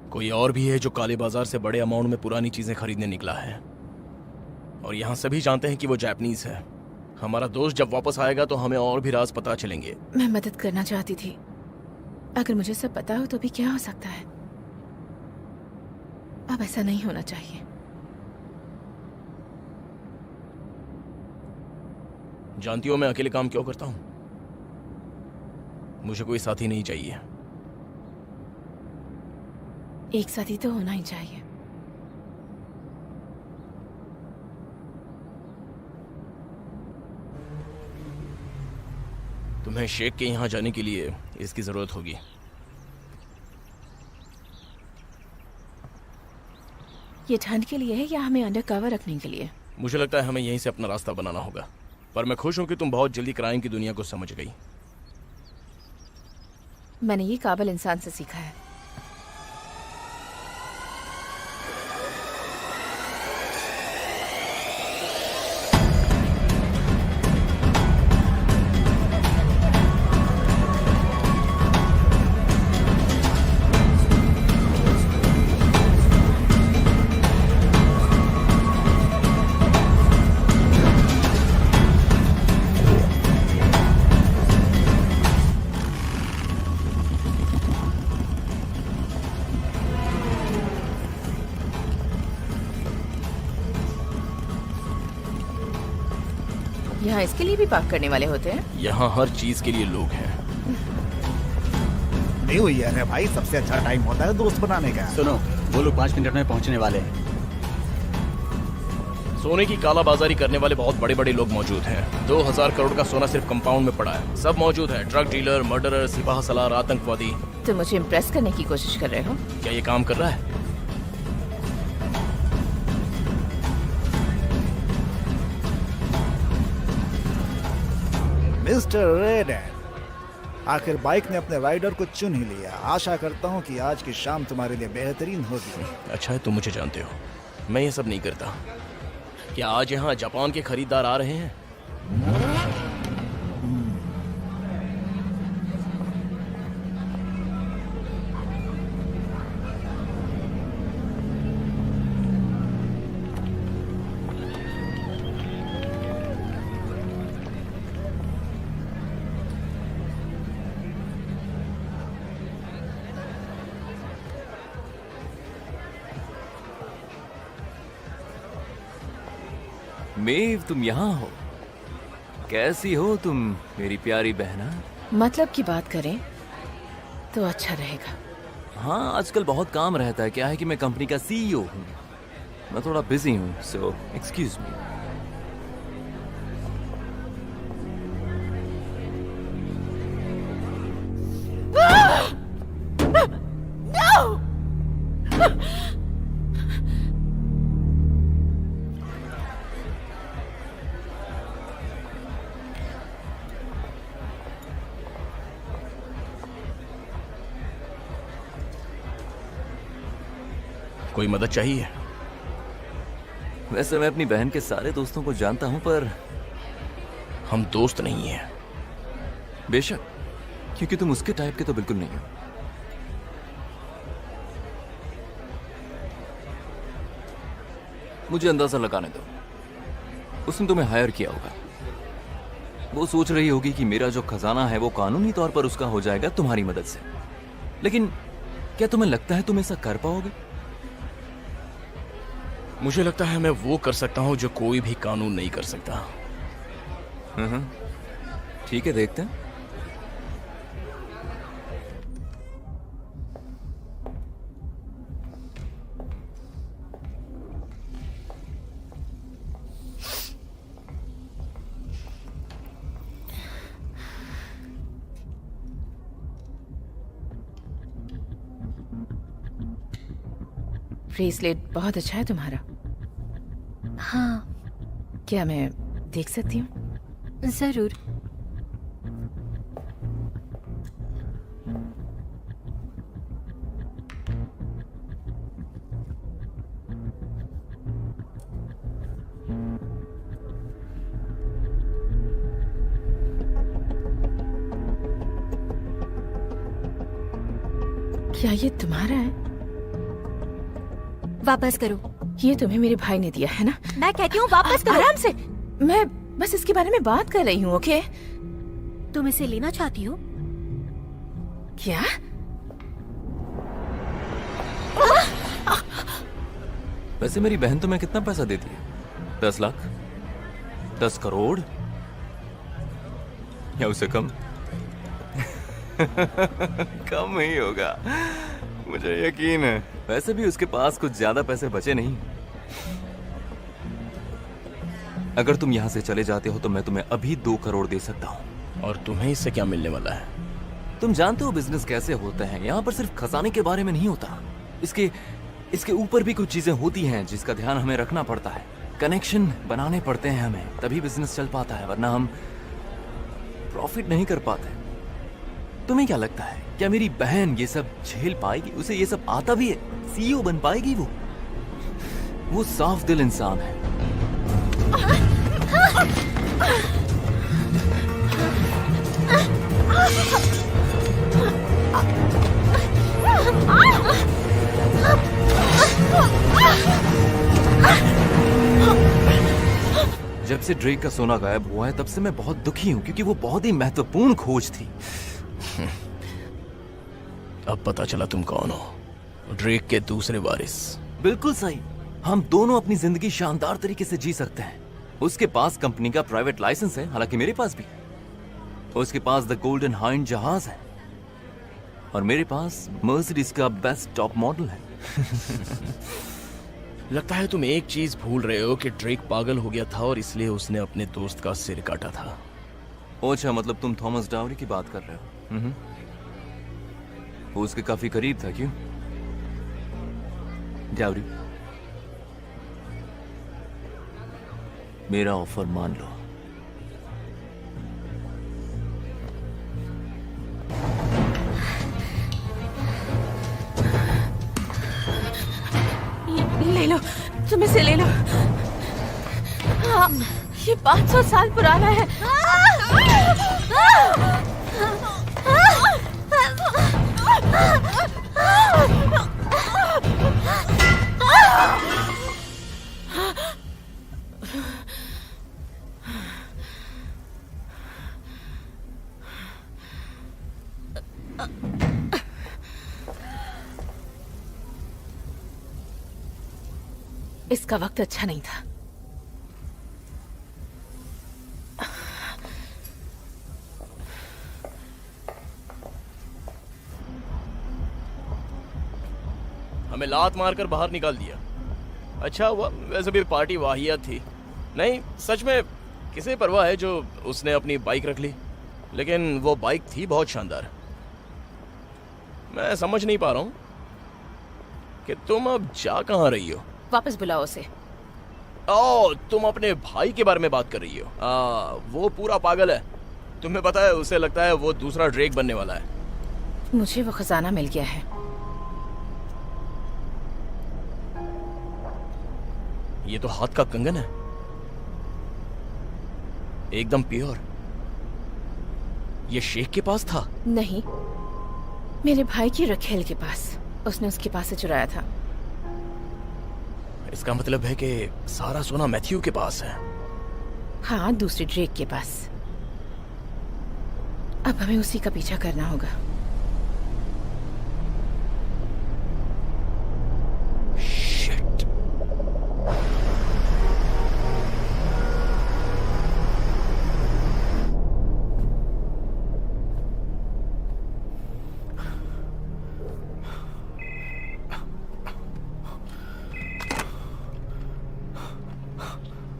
कोई और भी है जो काले बाजार से बड़े अमाउंट में पुरानी चीजें खरीदने निकला है, और यहां सभी जानते हैं कि वो जापानीज है। हमारा दोस्त जब वापस आएगा तो हमें और भी राज पता चलेंगे। मैं मदद करना चाहती थी, अगर मुझे सब पता हो तो भी क्या हो सकता है। अब ऐसा नहीं होना चाहिए। जानती हो मैं अकेले काम क्यों करता हूं? मुझे कोई साथी नहीं चाहिए। एक साथी तो होना ही चाहिए। तुम्हें शेख के यहां जाने के लिए इसकी जरूरत होगी। ये ठंड के लिए है या हमें अंडर कवर रखने के लिए? मुझे लगता है हमें यहीं से अपना रास्ता बनाना होगा, पर मैं खुश हूं कि तुम बहुत जल्दी क्राइम की दुनिया को समझ गई। मैंने ये काबिल इंसान से सीखा है। यहाँ इसके लिए भी पार्क करने वाले होते हैं? यहाँ हर चीज के लिए लोग हैं। न्यू ईयर है भाई, सबसे अच्छा टाइम होता है दोस्त बनाने का। सुनो, वो लोग 5 मिनट में पहुंचने वाले हैं। सोने की कालाबाजारी करने वाले बहुत बड़े बड़े लोग मौजूद हैं। 2000 करोड़ का सोना सिर्फ कंपाउंड में पड़ा है। सब मौजूद है, drug dealer, murderer, Sipah Salaar, आतंकवादी। तुम मुझे इम्प्रेस करने की कोशिश कर रहे हो? क्या ये काम कर रहा है? मिस्टर रेडेन, आखिर बाइक ने अपने राइडर को चुन ही लिया। आशा करता हूँ कि आज की शाम तुम्हारे लिए बेहतरीन होगी। अच्छा है तुम मुझे जानते हो, मैं ये सब नहीं करता। क्या आज यहाँ जापान के खरीदार आ रहे हैं? मेव, तुम यहाँ हो? कैसी हो तुम मेरी प्यारी बहना? मतलब की बात करें तो अच्छा रहेगा। हाँ, आजकल बहुत काम रहता है। क्या है कि मैं कंपनी का सीईओ हूँ, मैं थोड़ा बिजी हूँ, सो एक्सक्यूज मी। कोई मदद चाहिए? वैसे मैं अपनी बहन के सारे दोस्तों को जानता हूं, पर हम दोस्त नहीं हैं। बेशक, क्योंकि तुम उसके टाइप के तो बिल्कुल नहीं हो। मुझे अंदाजा लगाने दो, उसने तुम्हें हायर किया होगा। वो सोच रही होगी कि मेरा जो खजाना है वो कानूनी तौर पर उसका हो जाएगा तुम्हारी मदद से। लेकिन क्या तुम्हें लगता है तुम ऐसा कर पाओगे? मुझे लगता है मैं वो कर सकता हूं जो कोई भी कानून नहीं कर सकता। ठीक है, देखते हैं। ब्रेसलेट बहुत अच्छा है तुम्हारा। हाँ क्या मैं देख सकती हूँ? जरूर। क्या ये तुम्हारा है? वापस करो। ये तुम्हें मेरे भाई ने दिया है ना? मैं कहती हूँ वापस करो। आराम से, मैं बस इसके बारे में बात कर रही हूँ। ओके? तुम इसे लेना चाहती हो? क्या? वैसे मेरी बहन तुम्हें कितना पैसा देती है? 10 लाख? 10 करोड़? या उससे कम? कम ही होगा, मुझे यकीन है। वैसे भी उसके पास कुछ ज्यादा पैसे बचे नहीं। अगर तुम यहाँ से चले जाते हो तो मैं तुम्हें अभी 2 करोड़ दे सकता हूँ। और तुम्हें इससे क्या मिलने वाला है? तुम जानते हो बिजनेस कैसे होता है। यहाँ पर सिर्फ खजाने के बारे में नहीं होता, इसके ऊपर भी कुछ चीजें होती हैं जिसका ध्यान हमें रखना पड़ता है। कनेक्शन बनाने पड़ते हैं हमें, तभी बिजनेस चल पाता है, वरना हम प्रॉफिट नहीं कर पाते। तुम्हें क्या लगता है, क्या मेरी बहन ये सब झेल पाएगी? उसे ये सब आता भी है? सीईओ बन पाएगी वो साफ दिल इंसान है। जब से ड्रेक का सोना गायब हुआ है तब से मैं बहुत दुखी हूं, क्योंकि वो बहुत ही महत्वपूर्ण खोज थी। अब पता चला तुम कौन हो, ड्रेक के दूसरे वारिस। बिल्कुल सही। हम दोनों अपनी जिंदगी शानदार तरीके से जी सकते हैं। उसके पास कंपनी का प्राइवेट लाइसेंस है, हालांकि मेरे पास भी। उसके पास द गोल्डन हाइंड जहाज है और मेरे पास मर्सिडीज का बेस्ट टॉप मॉडल है। लगता है तुम एक चीज भूल रहे हो कि ड्रेक पागल हो गया था और इसलिए उसने अपने दोस्त का सिर काटा था। अच्छा, मतलब तुम थॉमस डावरी की बात कर रहे हो? वो उसके काफी करीब था, क्यों? डावरी, मेरा ऑफर मान लो। ले लो, तुम इसे ले लो। हाँ, ये 500 साल पुराना है। इसका वक्त अच्छा नहीं था। हमें लात मारकर बाहर निकाल दिया। अच्छा हुआ, वैसे भी पार्टी वाहियात थी। नहीं, सच में किसे परवाह है जो उसने अपनी बाइक रख ली, लेकिन वो बाइक थी बहुत शानदार। मैं समझ नहीं पा रहा हूं कि तुम अब जा कहां रही हो। वापस बुलाओ उसे। ओ, तुम अपने भाई के बारे में बात कर रही हो। वो पूरा पागल है। तुम्हें पता है, उसे लगता है वो दूसरा ड्रेक बनने वाला है। मुझे वो खजाना मिल गया है। ये तो हाथ का कंगन है, एकदम प्योर। ये शेख के पास था? नहीं, मेरे भाई की रखेल के पास। उसने उसके पास से चुराया था। इसका मतलब है कि सारा सोना मैथ्यू के पास है। हाँ, दूसरे ड्रेक के पास। अब हमें उसी का पीछा करना होगा। शिट।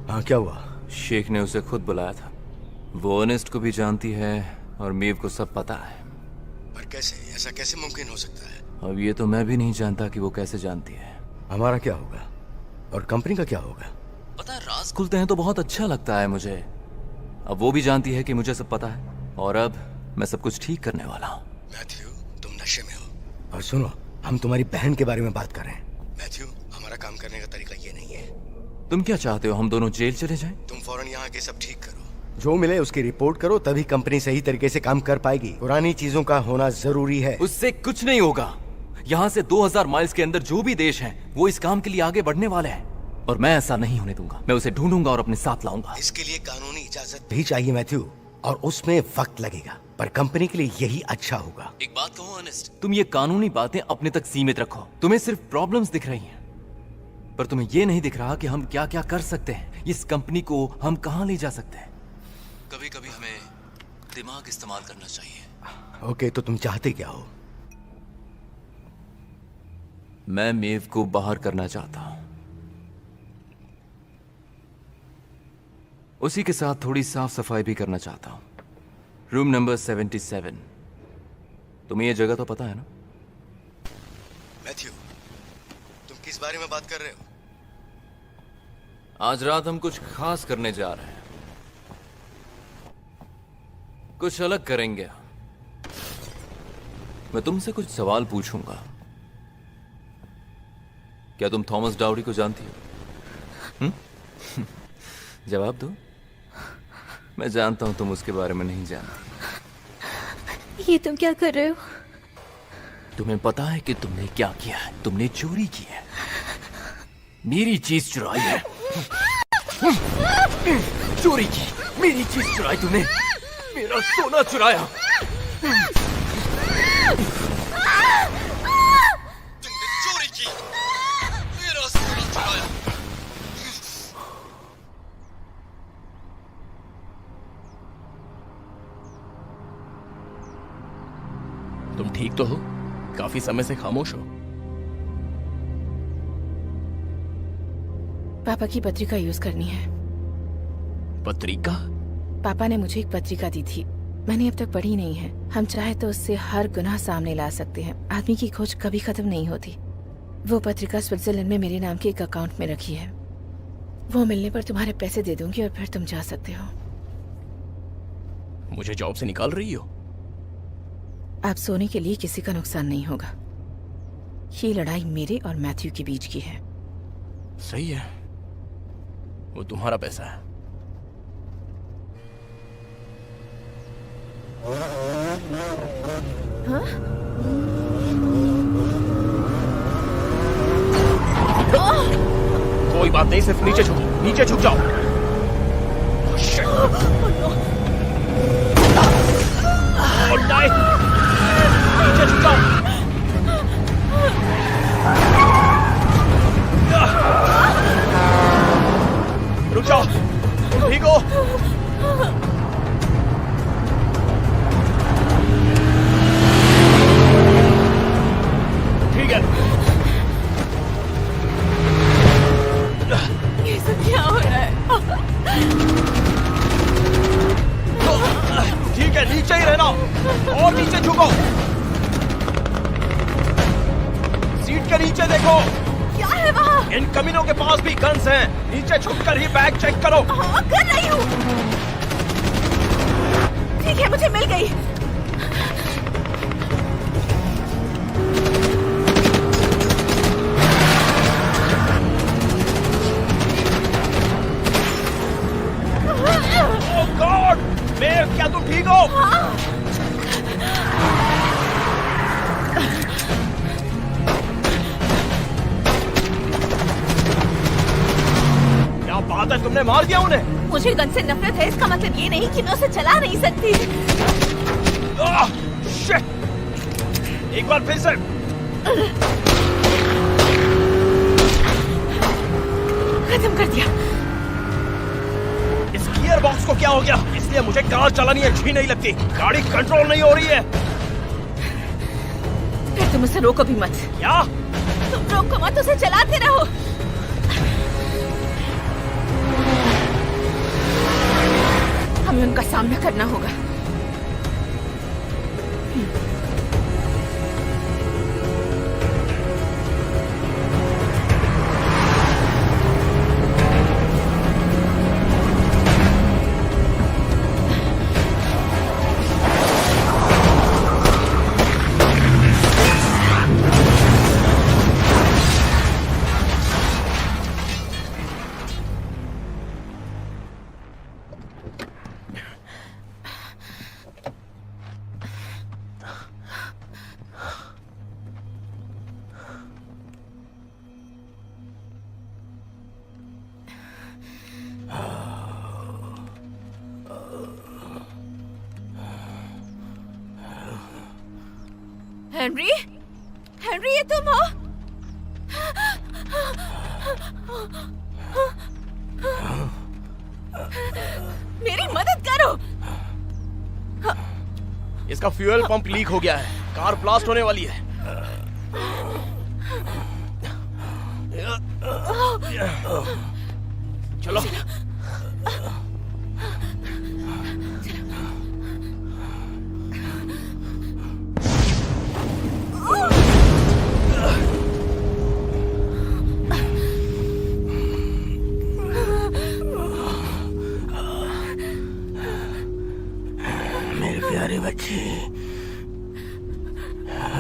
हाँ, क्या हुआ? शेख ने उसे खुद बुलाया था। वो अर्नेस्ट को भी जानती है और मेव को सब पता है। पर कैसे? ऐसा कैसे मुमकिन हो सकता है? अब ये तो मैं भी नहीं जानता कि वो कैसे जानती है। हमारा क्या होगा और कंपनी का क्या होगा? पता है, राज खुलते हैं तो बहुत अच्छा लगता है मुझे। अब वो भी जानती है कि मुझे सब पता है और अब मैं सब कुछ ठीक करने वाला हूँ। मैथ्यू, तुम नशे में हो। और सुनो, हम तुम्हारी बहन के बारे में बात कर रहे हैं। मैथ्यू, हमारा काम करने का तरीका ये नहीं है। तुम क्या चाहते हो, हम दोनों जेल चले जाएं? तुम फौरन यहाँ आके सब ठीक करो, जो मिले उसकी रिपोर्ट करो, तभी कंपनी सही तरीके से काम कर पाएगी। पुरानी चीजों का होना जरूरी है। उससे कुछ नहीं होगा। यहाँ से 2000 माइल्स के अंदर जो भी देश हैं, वो इस काम के लिए आगे बढ़ने वाले हैं और मैं ऐसा नहीं होने दूंगा। मैं उसे ढूंढूंगा और अपने साथ लाऊंगा। इसके लिए कानूनी इजाजत भी चाहिए मैथ्यू, और उसमें वक्त लगेगा, पर कंपनी के लिए यही अच्छा होगा। एक बात कहूँ अर्नेस्ट, तुम ये कानूनी बातें अपने तक सीमित रखो। तुम्हें सिर्फ प्रॉब्लम्स दिख रही हैं, पर तुम्हें ये नहीं दिख रहा कि हम क्या क्या कर सकते हैं, इस कंपनी को हम कहाँ ले जा सकते हैं। कभी कभी हमें दिमाग इस्तेमाल करना चाहिए। ओके, तो तुम चाहते क्या हो? मैं मेव को बाहर करना चाहता हूं। उसी के साथ थोड़ी साफ सफाई भी करना चाहता हूं। Room number 77। तुम्हें ये जगह तो पता है ना? मैथ्यू, तुम किस बारे में बात कर रहे हो? आज रात हम कुछ खास करने जा रहे हैं। कुछ अलग करेंगे। मैं तुमसे कुछ सवाल पूछूंगा। क्या तुम थॉमस डाउरी को जानती हो? जवाब दो। मैं जानता हूं तुम उसके बारे में नहीं जानती। ये तुम क्या कर रहे हो? तुम्हें पता है कि तुमने क्या किया है? तुमने चोरी की है, मेरी चीज चुराई है। चोरी की, मेरी चीज चुराई तुमने, मेरा सोना चुराया। तुमने चोरी की, मेरा सोना चुराया। तुम ठीक तो हो? काफी समय से खामोश हो। पापा की पत्रिका यूज करनी है। पत्रिका? पापा ने मुझे एक पत्रिका दी थी, मैंने अब तक पढ़ी नहीं है। हम चाहे तो उससे हर गुनाह सामने ला सकते हैं। आदमी की खोज कभी खत्म नहीं होती। वो पत्रिका स्विट्जरलैंड में मेरे नाम के एक अकाउंट में रखी है। वो मिलने पर तुम्हारे पैसे दे दूंगी और फिर तुम जा सकते हो। मुझे जॉब से निकाल रही हो? आप सोने के लिए किसी का नुकसान नहीं होगा। ये लड़ाई मेरे और मैथ्यू के बीच की है। सही है, वो तुम्हारा पैसा है। हाँ? कोई बात नहीं, सिर्फ नीचे झुको, नीचे झुक जाओ। नीचे झुक जाओ। रुक जाओ, ठीक हो? ठीक है। ये सब क्या हो रहा है? ठीक है, नीचे ही रहना और नीचे झुको। सीट के नीचे देखो। क्या है वहाँ? इन कमीनों के पास भी गन्स हैं। नीचे झुककर ही बैग चेक करो। हाँ, कर रही हूँ। ठीक है, मुझे मिल गई। ओह गॉड, मेव, क्या तुम ठीक हो? तुमने मार दिया उन्हें? मुझे गन से नफरत है, इसका मतलब ये नहीं कि मैं उसे चला नहीं सकती। शिट! एक बार फिर से। खत्म कर दिया। इस गियर बॉक्स को क्या हो गया? इसलिए मुझे कार चलानी अच्छी नहीं लगती। गाड़ी कंट्रोल नहीं हो रही है। फिर तुम उसे रोको भी मत। क्या? तुम रोको मत, उसे चलाते रहो। हमें उनका सामना करना होगा। हेनरी, हेनरी, ये तुम हो? मेरी मदद करो। इसका फ्यूल पंप लीक हो गया है। कार ब्लास्ट होने वाली है। चलो। मेरे प्यारे बच्चे,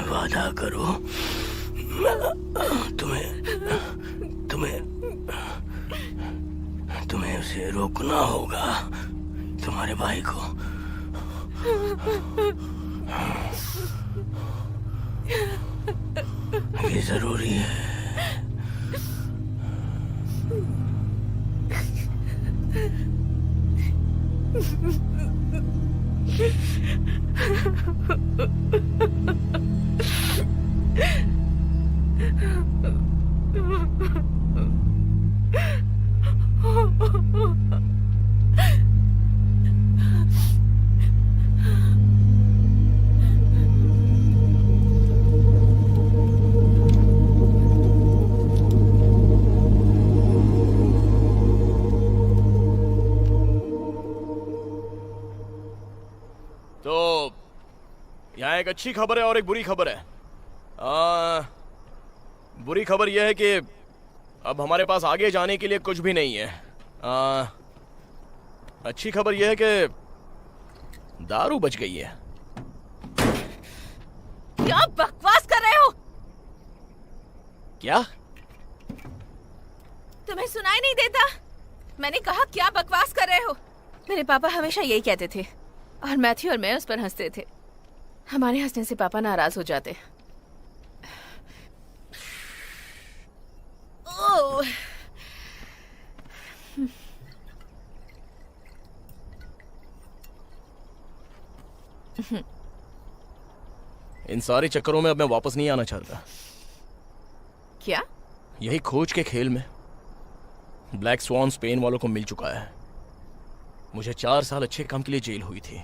वादा करो तुम्हें तुम्हें तुम्हें उसे रोकना होगा, तुम्हारे भाई को। ये जरूरी है। तो यहाँ एक अच्छी खबर है और एक बुरी खबर है। बुरी खबर यह है कि अब हमारे पास आगे जाने के लिए कुछ भी नहीं है। अच्छी खबर यह है कि दारू बच गई है। क्या बकवास कर रहे हो? क्या? तुम्हें सुनाई नहीं देता? मैंने कहा क्या बकवास कर रहे हो? मेरे पापा हमेशा यही कहते थे और मैथ्यू और मैं उस पर हंसते थे। हमारे हंसने से पापा नाराज हो जाते। ओह, इन सारे चक्करों में अब मैं वापस नहीं आना चाहता। क्या? यही खोज के खेल में ब्लैक स्वान स्पेन वालों को मिल चुका है। मुझे 4 साल अच्छे काम के लिए जेल हुई थी।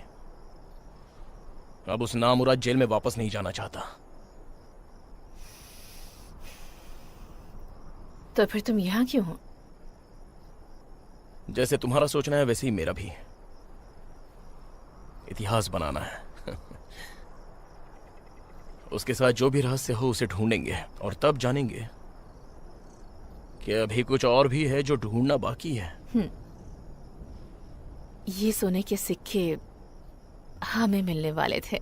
अब उस नामुराद जेल में वापस नहीं जाना चाहता। तो फिर तुम यहाँ क्यों हो? जैसे तुम्हारा सोचना है वैसे ही मेरा भी। इतिहास बनाना है। उसके साथ जो भी रहस्य हो उसे ढूंढेंगे और तब जानेंगे कि अभी कुछ और भी है जो ढूंढना बाकी है। ये सोने के सिक्के हमें मिलने वाले थे,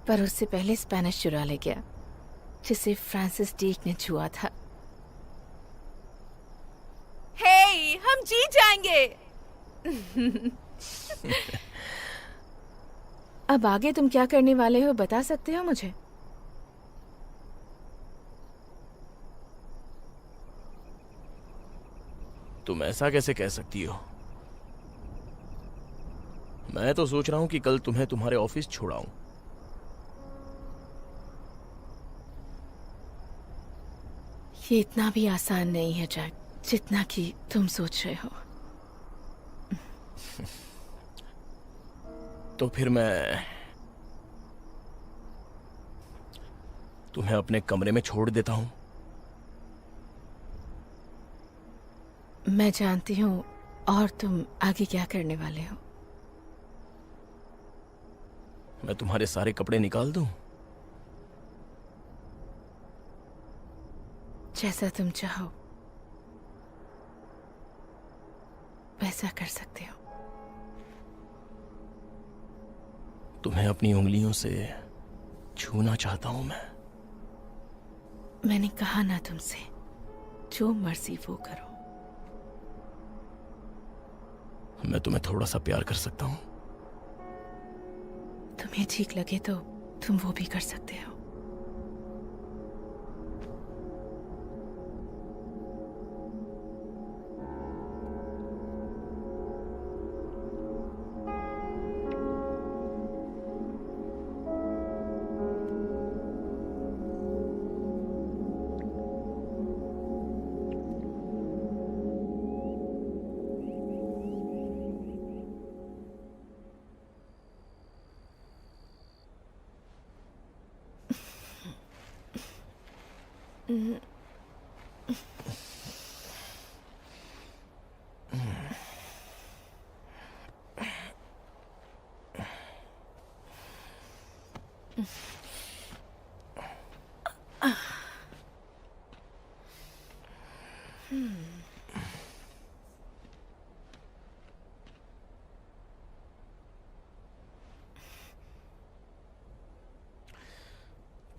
पर उससे पहले स्पेनिश चुरा ले गया, जिसे फ्रांसिस ड्रेक ने छुआ था। हे, हम जीत जाएंगे। अब आगे तुम क्या करने वाले हो बता सकते हो मुझे? तुम ऐसा कैसे कह सकती हो? मैं तो सोच रहा हूं कि कल तुम्हें तुम्हारे ऑफिस छोड़ाऊं। ये इतना भी आसान नहीं है जैक, जितना कि तुम सोच रहे हो। तो फिर मैं तुम्हें अपने कमरे में छोड़ देता हूं। मैं जानती हूँ और तुम आगे क्या करने वाले हो। मैं तुम्हारे सारे कपड़े निकाल दूं? जैसा तुम चाहो वैसा कर सकते हो। तुम्हें अपनी उंगलियों से छूना चाहता हूं मैं। मैंने कहा ना तुमसे, जो मर्जी वो करो। मैं तुम्हें थोड़ा सा प्यार कर सकता हूं? तुम्हें ठीक लगे तो तुम वो भी कर सकते हो।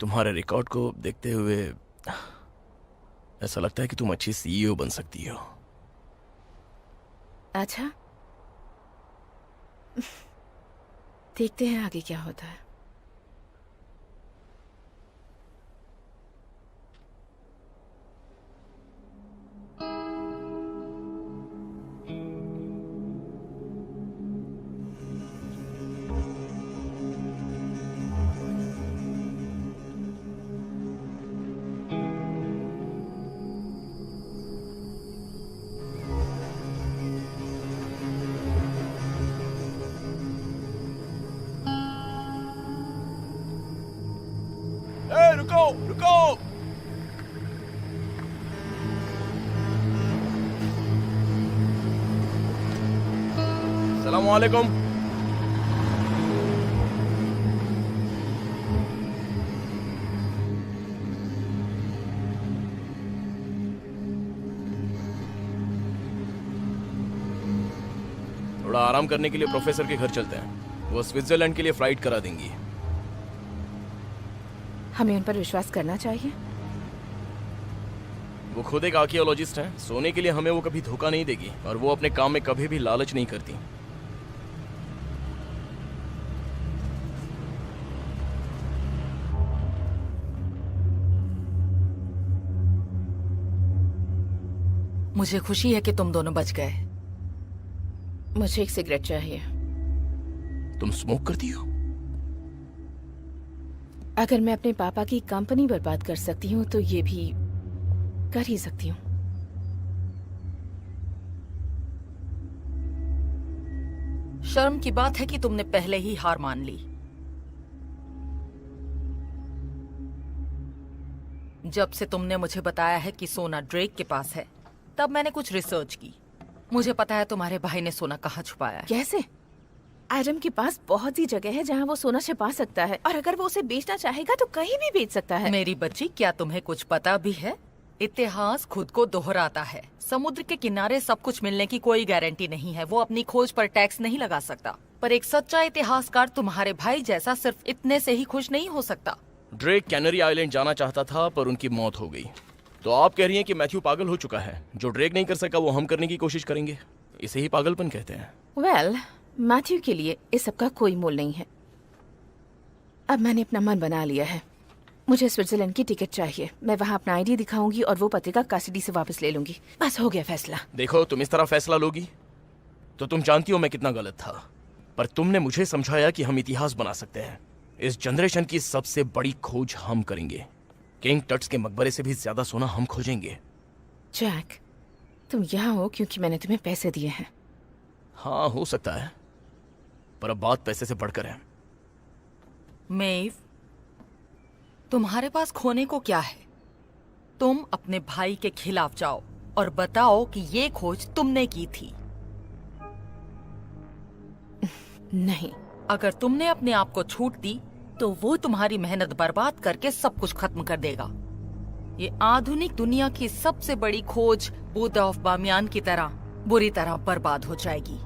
तुम्हारे रिकॉर्ड को देखते हुए ऐसा लगता है कि तुम अच्छी सीईओ बन सकती हो। अच्छा, देखते हैं आगे क्या होता है। रुको रुको। अस्सलाम वालेकुम। थोड़ा आराम करने के लिए प्रोफेसर के घर चलते हैं। वो स्विट्जरलैंड के लिए फ्लाइट करा देंगी। हमें उन पर विश्वास करना चाहिए। वो खुद एक आर्कियोलॉजिस्ट हैं। सोने के लिए हमें वो कभी धोखा नहीं देगी और वो अपने काम में कभी भी लालच नहीं करती। मुझे खुशी है कि तुम दोनों बच गए। मुझे एक सिगरेट चाहिए। तुम स्मोक करती हो? अगर मैं अपने पापा की कंपनी बर्बाद कर सकती हूँ तो ये भी कर ही सकती हूँ। शर्म की बात है कि तुमने पहले ही हार मान ली। जब से तुमने मुझे बताया है कि सोना ड्रेक के पास है, तब मैंने कुछ रिसर्च की। मुझे पता है तुम्हारे भाई ने सोना कहाँ छुपाया है। कैसे? एडम के पास बहुत सी जगह है जहाँ वो सोना छिपा सकता है, और अगर वो उसे बेचना चाहेगा तो कहीं भी बेच सकता है। मेरी बच्ची, क्या तुम्हें कुछ पता भी है? इतिहास खुद को दोहराता है। समुद्र के किनारे सब कुछ मिलने की कोई गारंटी नहीं है। वो अपनी खोज पर टैक्स नहीं लगा सकता। पर एक सच्चा इतिहासकार तुम्हारे भाई जैसा सिर्फ इतने से ही खुश नहीं हो सकता। ड्रेक कैनरी आइलैंड जाना चाहता था पर उनकी मौत हो गई। तो आप कह रही हैं कि मैथ्यू पागल हो चुका है। जो ड्रेक नहीं कर सका वो हम करने की कोशिश करेंगे। इसे ही पागलपन कहते हैं। वेल, मैथ्यू के लिए इस सब का कोई मोल नहीं है। अब मैंने अपना मन बना लिया है। मुझे स्विट्जरलैंड की टिकट चाहिए। मैं वहाँ अपना आईडी दिखाऊंगी और वो पत्रिका कस्टडी से वापस ले लूंगी। बस हो गया फैसला। देखो, तुम इस तरह फैसला लोगी तो तुम जानती हो मैं कितना गलत था, पर तुमने मुझे समझाया कि हम इतिहास बना सकते हैं। इस जनरेशन की सबसे बड़ी खोज हम करेंगे। किंग टट्स के मकबरे से भी ज्यादा सोना हम खोजेंगे। जैक, तुम यहाँ हो क्योंकि मैंने तुम्हें पैसे दिए हैं। हाँ, हो सकता है, पर अब बात पैसे से बढ़कर है। मेव, तुम्हारे पास खोने को क्या है? तुम अपने भाई के खिलाफ जाओ और बताओ कि ये खोज तुमने की थी। नहीं। अगर तुमने अपने आप को छूट दी तो वो तुम्हारी मेहनत बर्बाद करके सब कुछ खत्म कर देगा। ये आधुनिक दुनिया की सबसे बड़ी खोज बुद्ध ऑफ बामियान की तरह बुरी तरह बर्बाद हो जाएगी।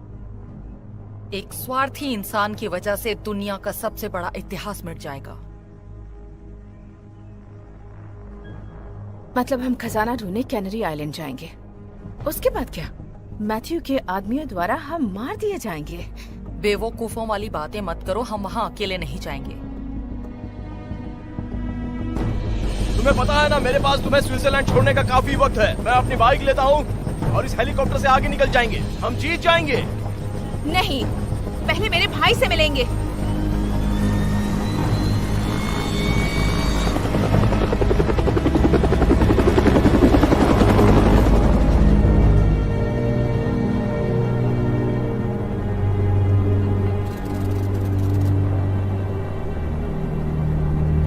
एक स्वार्थी इंसान की वजह से दुनिया का सबसे बड़ा इतिहास मिट जाएगा। मतलब हम खजाना ढूंढने कैनरी आइलैंड जाएंगे, उसके बाद क्या? मैथ्यू के आदमियों द्वारा हम मार दिए जाएंगे। बेवकूफों वाली बातें मत करो, हम वहाँ अकेले नहीं जाएंगे। तुम्हें पता है ना, मेरे पास तुम्हें स्विट्जरलैंड छोड़ने का काफी वक्त है। मैं अपनी बाइक लेता हूँ और इस हेलीकॉप्टर से आगे निकल जाएंगे। हम जीत जाएंगे। नहीं, पहले मेरे भाई से मिलेंगे।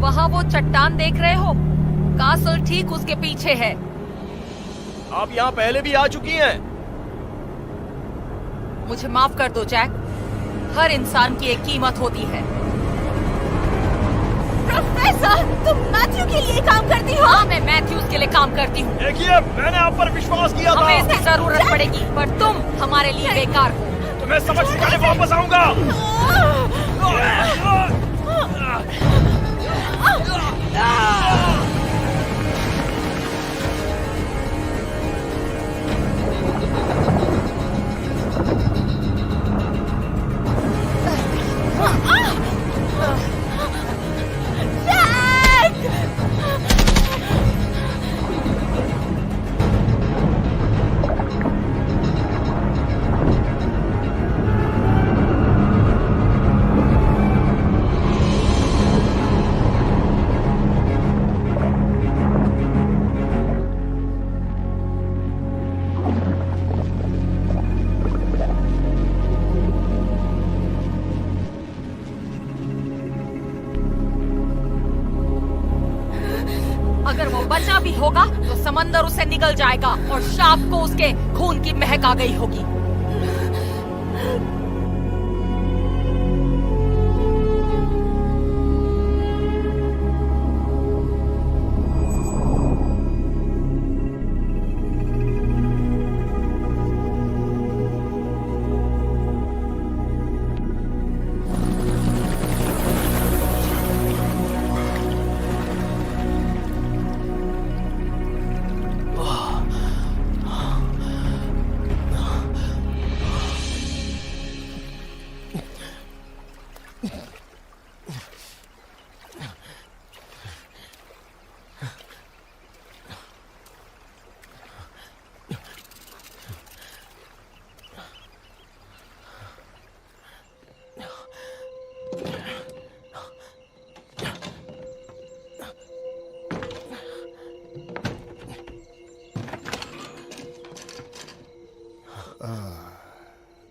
वहाँ वो चट्टान देख रहे हो? कासल ठीक उसके पीछे है। आप यहाँ पहले भी आ चुकी हैं। मुझे माफ कर दो जैक, हर इंसान की एक कीमत होती है। प्रोफेसर, तुम मैथ्यू के लिए काम करती हो? हाँ, मैं मैथ्यूज के लिए काम करती हूँ। देखिए, मैंने आप पर विश्वास किया था। हमें इसकी जरूरत पड़ेगी, पर तुम हमारे लिए बेकार हो। तुम्हें सबक सिखाने वापस आऊंगा। अगर वो बचा भी होगा तो समंदर उसे निगल जाएगा और शार्क को उसके खून की महक आ गई होगी।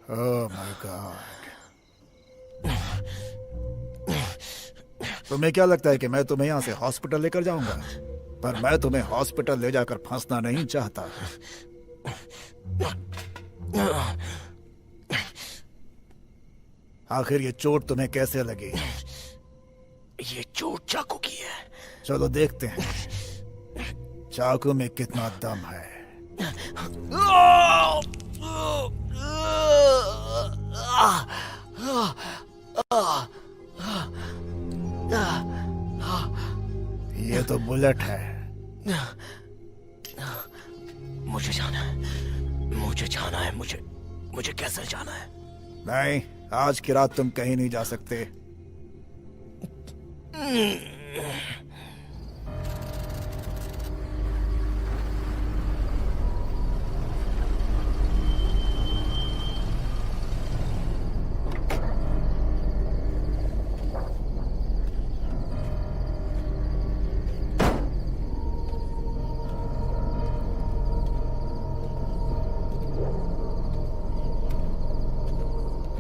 Oh my God. तुम्हें क्या लगता है कि मैं तुम्हें यहाँ से हॉस्पिटल लेकर जाऊंगा? पर मैं तुम्हें हॉस्पिटल ले जाकर फंसना नहीं चाहता। आखिर ये चोट तुम्हें कैसे लगी? ये चोट चाकू की है। चलो देखते हैं चाकू में कितना दम है। ये तो बुलेट है। मुझे जाना है, मुझे जाना है, मुझे कैसे जाना है? नहीं, आज की रात तुम कहीं नहीं जा सकते।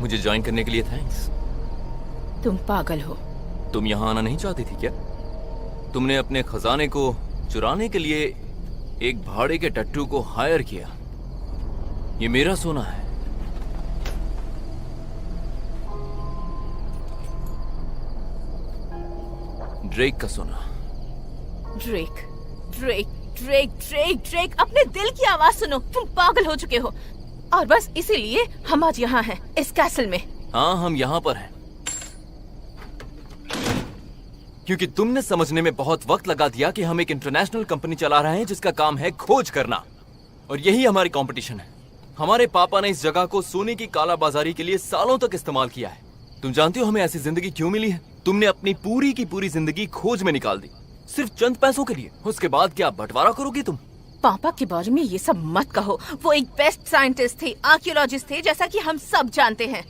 मुझे ज्वाइन करने के लिए थैंक्स। तुम पागल हो। तुम यहाँ आना नहीं चाहती थी क्या? तुमने अपने खजाने को चुराने के लिए एक भाड़े के टट्टू को हायर किया। ये मेरा सोना है। ड्रेक का सोना। Drake Drake Drake Drake Drake, अपने दिल की आवाज सुनो। तुम पागल हो चुके हो और बस इसीलिए हम आज यहाँ हैं, इस कैसल में। हाँ, हम यहाँ पर हैं क्योंकि तुमने समझने में बहुत वक्त लगा दिया कि हम एक इंटरनेशनल कंपनी चला रहे हैं जिसका काम है खोज करना, और यही हमारी कंपटीशन है। हमारे पापा ने इस जगह को सोने की कालाबाजारी के लिए सालों तक इस्तेमाल किया है। तुम जानती हो हमें ऐसी जिंदगी क्यों मिली है? तुमने अपनी पूरी की पूरी जिंदगी खोज में निकाल दी, सिर्फ चंद पैसों के लिए। उसके बाद क्या बंटवारा करोगी तुम? पापा के बारे में ये सब मत कहो। वो एक बेस्ट साइंटिस्ट थे, आर्कियोलॉजिस्ट थे, जैसा कि हम सब जानते हैं।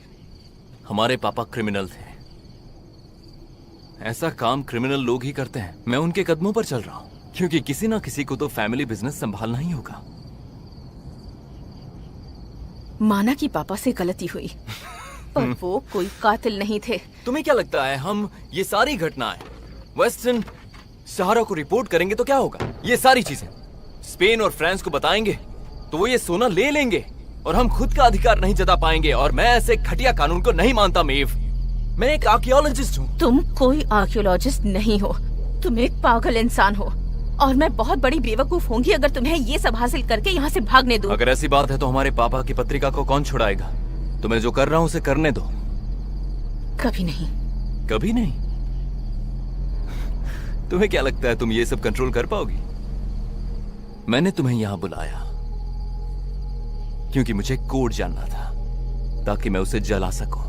हमारे पापा क्रिमिनल थे। ऐसा काम क्रिमिनल लोग ही करते हैं। मैं उनके कदमों पर चल रहा हूँ क्योंकि किसी ना किसी को तो फैमिली बिजनेस संभालना ही होगा। माना कि पापा से गलती हुई, पर वो कोई कातिल नहीं थे। तुम्हें क्या लगता है हम ये सारी घटनाएं वेस्टर्न सहारा को रिपोर्ट करेंगे तो क्या होगा? ये सारी चीजें स्पेन और फ्रांस को बताएंगे तो वो ये सोना ले लेंगे और हम खुद का अधिकार नहीं जता पाएंगे। और मैं ऐसे घटिया कानून को नहीं मानता मेव। मैं एक आर्कियोलॉजिस्ट हूँ। तुम कोई आर्कियोलॉजिस्ट नहीं हो, तुम एक पागल इंसान हो, और मैं बहुत बड़ी बेवकूफ होंगी अगर तुम्हें ये सब हासिल करके यहाँ से भागने दूँ। अगर ऐसी बात है तो हमारे पापा की पत्रिका को कौन छुड़ाएगा? तो मैं जो कर रहा हूँ उसे करने दो। कभी नहीं। कभी नहीं? तुम्हें क्या लगता है तुम ये सब कंट्रोल कर पाओगी? मैंने तुम्हें यहां बुलाया क्योंकि मुझे कोड जानना था ताकि मैं उसे जला सकूं।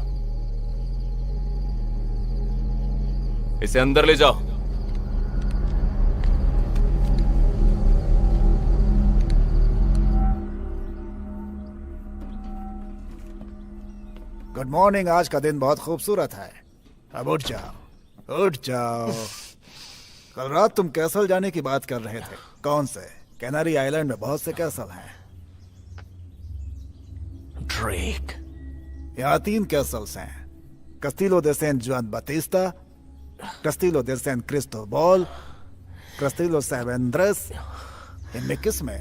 इसे अंदर ले जाओ। Good morning. आज का दिन बहुत खूबसूरत है। अब उठ जाओ, उठ जाओ। कल रात तुम कैसल जाने की बात कर रहे थे। कौन से? कैनरी आइलैंड में बहुत से कैसल हैं। ड्रेक। यहाँ 3 कैसल्स हैं, कस्टिलो दे सैन जुआन बातिस्ता, कस्टिलो दे सैन क्रिस्टोबल, कस्टिलो सैन एंड्रेस। इनमें किस में?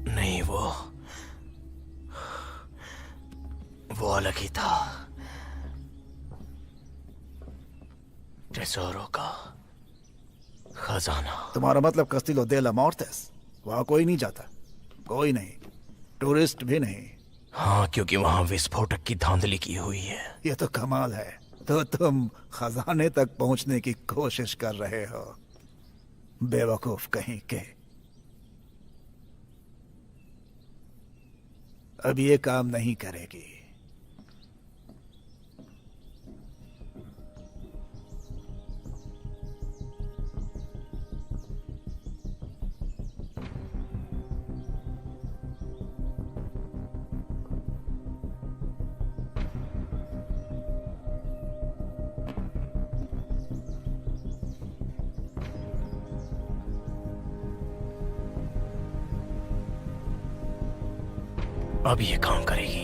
नहीं, वो अलग ही था। टेसोरो का खजाना। तुम्हारा मतलब कस्टिलो दे ला मॉर्टेस? वहां कोई नहीं जाता, कोई नहीं, टूरिस्ट भी नहीं। हाँ, क्योंकि वहां विस्फोटक की धांधली की हुई है। ये तो कमाल है। तो तुम खजाने तक पहुंचने की कोशिश कर रहे हो, बेवकूफ कहीं के। अब ये काम नहीं करेगी। अब ये काम करेगी।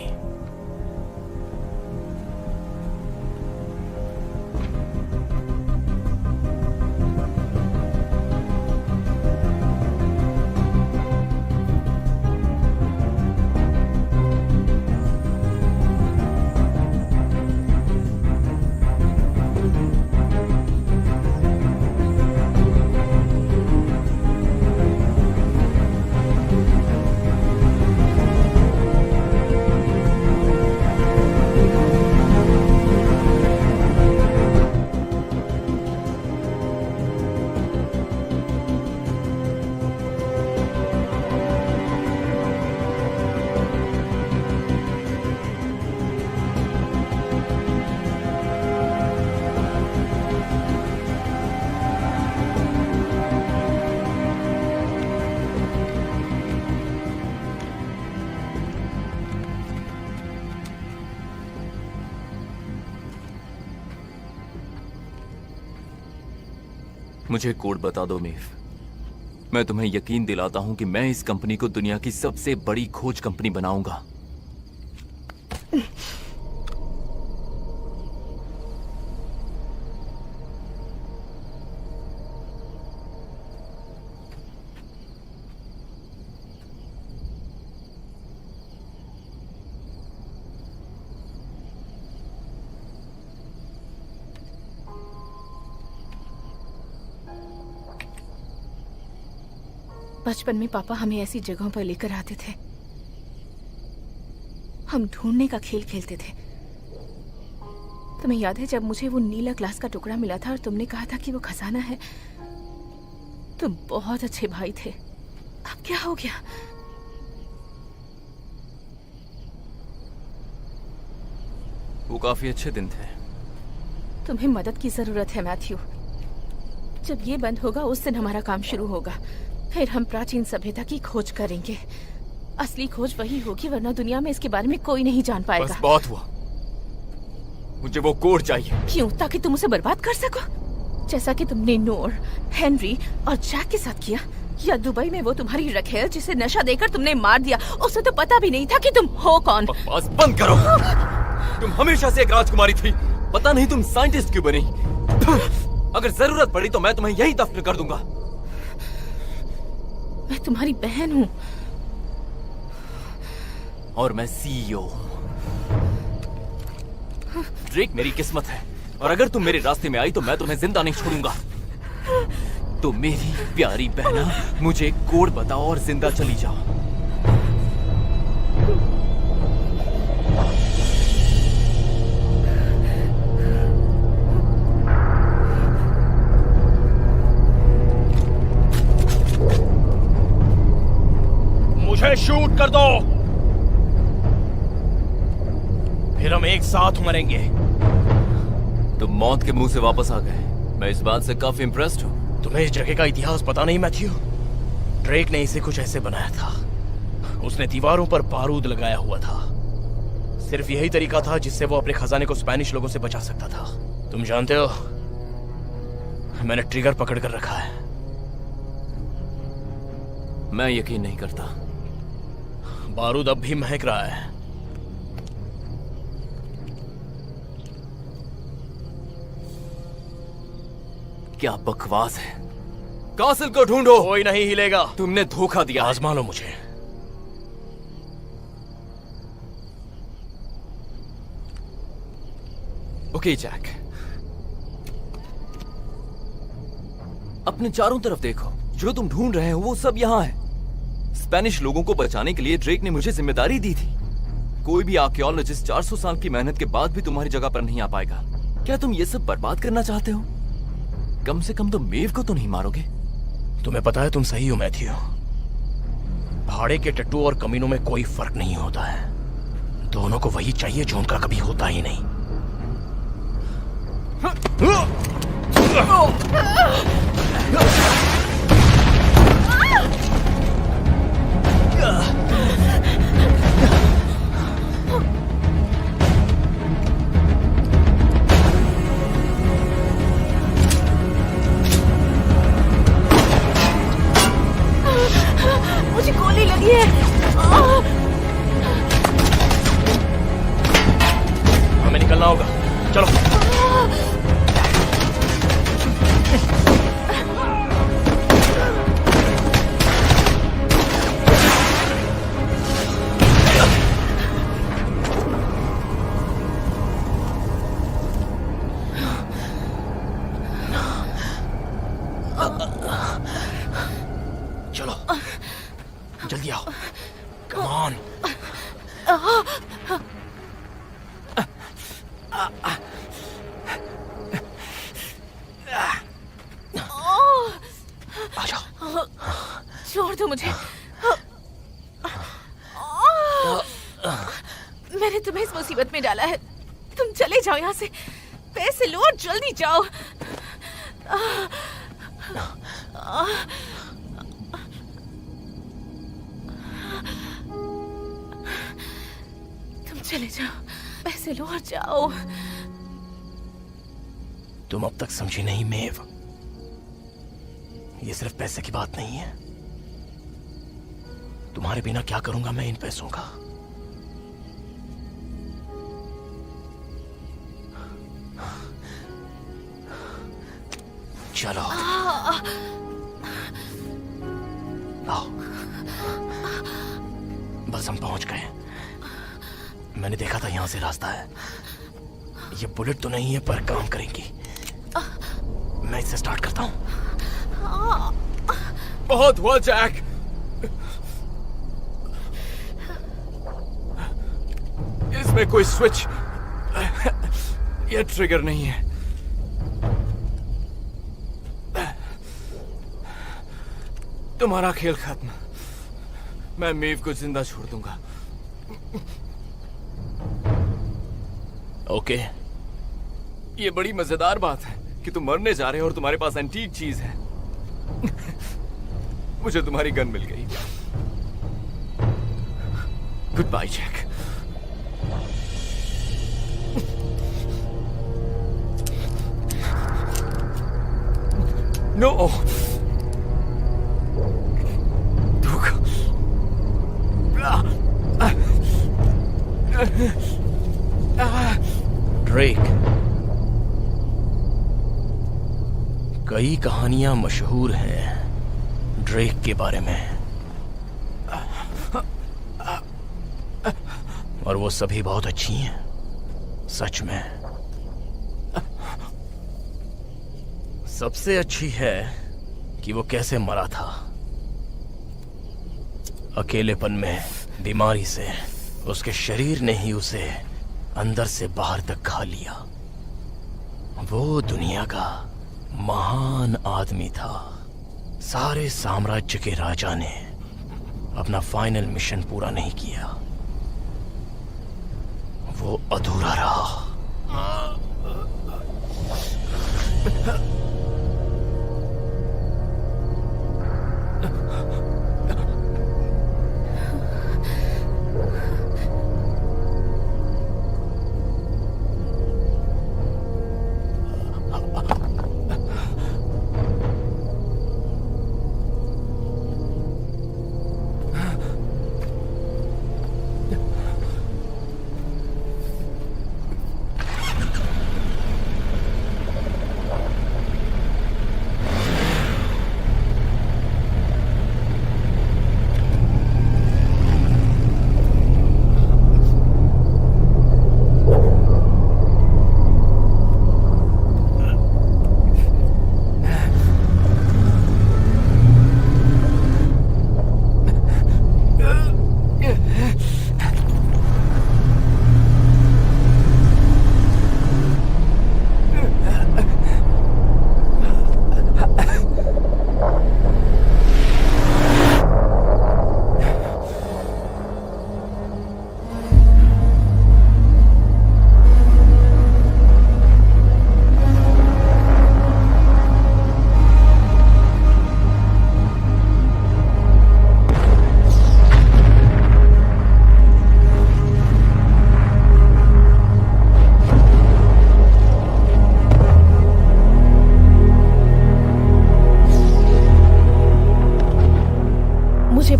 मुझे कोड बता दो मेव। मैं तुम्हें यकीन दिलाता हूं कि मैं इस कंपनी को दुनिया की सबसे बड़ी खोज कंपनी बनाऊंगा। बचपन में पापा हमें ऐसी जगहों पर लेकर आते थे। हम ढूंढने का खेल खेलते थे। तुम्हें याद है जब मुझे वो नीला ग्लास का टुकड़ा मिला था और तुमने कहा था कि वो खजाना है? तुम बहुत अच्छे भाई थे। अब क्या हो गया? वो काफी अच्छे दिन थे। तुम्हें मदद की जरूरत है मैथ्यू। जब ये बंद होगा उस दिन हमारा काम शुरू होगा। फिर हम प्राचीन सभ्यता की खोज करेंगे। असली खोज वही होगी, वरना दुनिया में इसके बारे में कोई नहीं जान पाएगा। बस बहुत हुआ, मुझे वो कोड चाहिए। क्यों? ताकि तुम उसे बर्बाद कर सको, जैसा कि तुमने नोर, हेनरी और जैक के साथ किया। या दुबई में वो तुम्हारी रखेल जिसे नशा देकर तुमने मार दिया, उसे तो पता भी नहीं था कि तुम हो कौन। बकवास बंद करो। तुम हमेशा से एक राजकुमारी थी, पता नहीं तुम साइंटिस्ट क्यों बनी। अगर जरूरत पड़ी तो मैं तुम्हें यही दफन कर दूंगा। मैं तुम्हारी बहन हूँ और मैं सीईओ। ड्रेक मेरी किस्मत है, और अगर तुम मेरे रास्ते में आई तो मैं तुम्हें जिंदा नहीं छोड़ूंगा। तो मेरी प्यारी बहना, मुझे कोड बताओ और जिंदा चली जाओ। मुझे शूट कर दो, फिर हम एक साथ मरेंगे। तुम मौत के मुंह से वापस आ गए। मैं इस बात से काफी इम्प्रेस्ड हूँ। तुम्हें इस जगह का इतिहास पता नहीं मैथ्यू? ड्रेक ने इसे कुछ ऐसे बनाया था। उसने दीवारों पर बारूद लगाया हुआ था। सिर्फ यही तरीका था जिससे वो अपने खजाने को स्पेनिश लोगों से बचा सकता था। तुम जानते हो, मैंने ट्रिगर पकड़ कर रखा है। मैं यकीन नहीं करता। बारूद अब भी महक रहा है। क्या बकवास है। कासिल को ढूंढो। कोई नहीं हिलेगा। तुमने धोखा दिया। आजमा लो मुझे। ओके जैक, अपने चारों तरफ देखो। जो तुम ढूंढ रहे हो वो सब यहाँ है। स्पेनिश लोगों को बचाने के लिए ड्रेक ने मुझे जिम्मेदारी दी थी। कोई भी आर्कियोलॉजिस्ट 400 साल की मेहनत के बाद भी तुम्हारी जगह पर नहीं आ पाएगा। क्या तुम ये सब बर्बाद करना चाहते हो? कम से कम तो मेव को तो नहीं मारोगे। तुम्हें पता है तुम सही हो मैथ्यू। भाड़े के टट्टू और कमीनों में कोई फर्क नहीं होता है। दोनों को वही चाहिए जो उनका कभी होता ही नहीं। मुझे गोली लगी है। हमें निकलना होगा, चलो। चलो जल्दी आओ, कम ऑन। आ जाओ। छोड़ दो मुझे। मैंने तुम्हें इस मुसीबत में डाला है। तुम चले जाओ यहाँ से। पैसे लो और जल्दी जाओ। तुम चले जाओ, पैसे लो और जाओ। तुम अब तक समझी नहीं मेव, ये सिर्फ पैसे की बात नहीं है। तुम्हारे बिना क्या करूंगा मैं इन पैसों का? चलो आओ, बस हम पहुंच गए। मैंने देखा था यहां से रास्ता है। ये बुलेट तो नहीं है पर काम करेंगी। मैं इससे स्टार्ट करता हूं। बहुत हुआ जैक, इसमें कोई स्विच या ट्रिगर नहीं है। तुम्हारा खेल खत्म। मैं मेव को जिंदा छोड़ दूंगा। ओके, ये बड़ी मजेदार बात है कि तुम मरने जा रहे हो और तुम्हारे पास एंटीक चीज है। मुझे तुम्हारी गन मिल गई। Goodbye Jack. No, Drake. कई कहानियां मशहूर हैं ड्रेक के बारे में, और वो सभी बहुत अच्छी हैं। सच में सबसे अच्छी है कि वो कैसे मरा था, अकेलेपन में, बीमारी से। उसके शरीर ने ही उसे अंदर से बाहर तक खा लिया। वो दुनिया का महान आदमी था। सारे साम्राज्य के राजा ने अपना फाइनल मिशन पूरा नहीं किया। वो अधूरा रहा।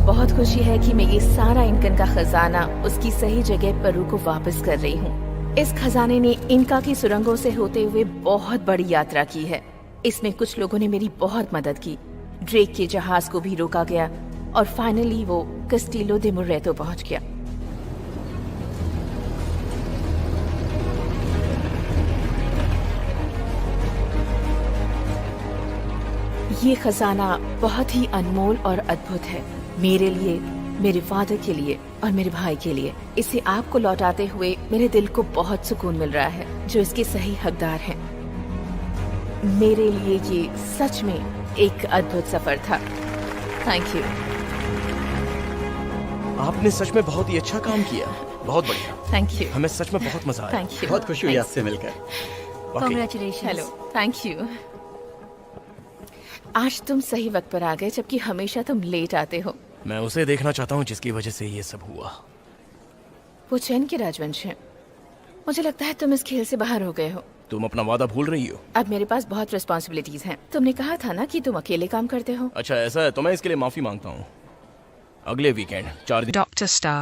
बहुत खुशी है कि मैं ये सारा इनकन का खजाना उसकी सही जगह पेरू को वापस कर रही हूँ। इस खजाने ने इनका की सुरंगों से होते हुए बहुत बड़ी यात्रा की है। इसमें कुछ लोगों ने मेरी बहुत मदद की। ड्रेक के जहाज को भी रोका गया और फाइनली वो कस्टिलो दे मुर्रेतो पहुंच गया। ये खजाना बहुत ही अनमोल और अद्भुत है, मेरे लिए, मेरे फादर के लिए और मेरे भाई के लिए। इसे आपको लौटाते हुए मेरे दिल को बहुत सुकून मिल रहा है, जो इसके सही हकदार हैं। मेरे लिए ये सच में एक अद्भुत सफर था। Thank you. आपने सच में बहुत ही अच्छा काम किया। बहुत बढ़िया। Thank you. हमें सच में बहुत मजा आया। Thank you. बहुत खुशी हुई आपसे मिलकर। कांग्रेचुलेशन। Hello, thank you. आज तुम सही वक्त पर आ गए, जबकि हमेशा तुम लेट आते हो। मैं उसे देखना चाहता हूँ जिसकी वजह से ये सब हुआ। वो चैन के राजवंश हैं। मुझे लगता है तुम इस खेल से बाहर हो गए हो। तुम अपना वादा भूल रही हो। अब मेरे पास बहुत रिस्पॉन्सिबिलिटीज हैं। तुमने कहा था ना कि तुम अकेले काम करते हो। अच्छा ऐसा है, तो मैं इसके लिए माफी मांगता हूँ। अगले वीकेंड 4 दिन Dr. Star.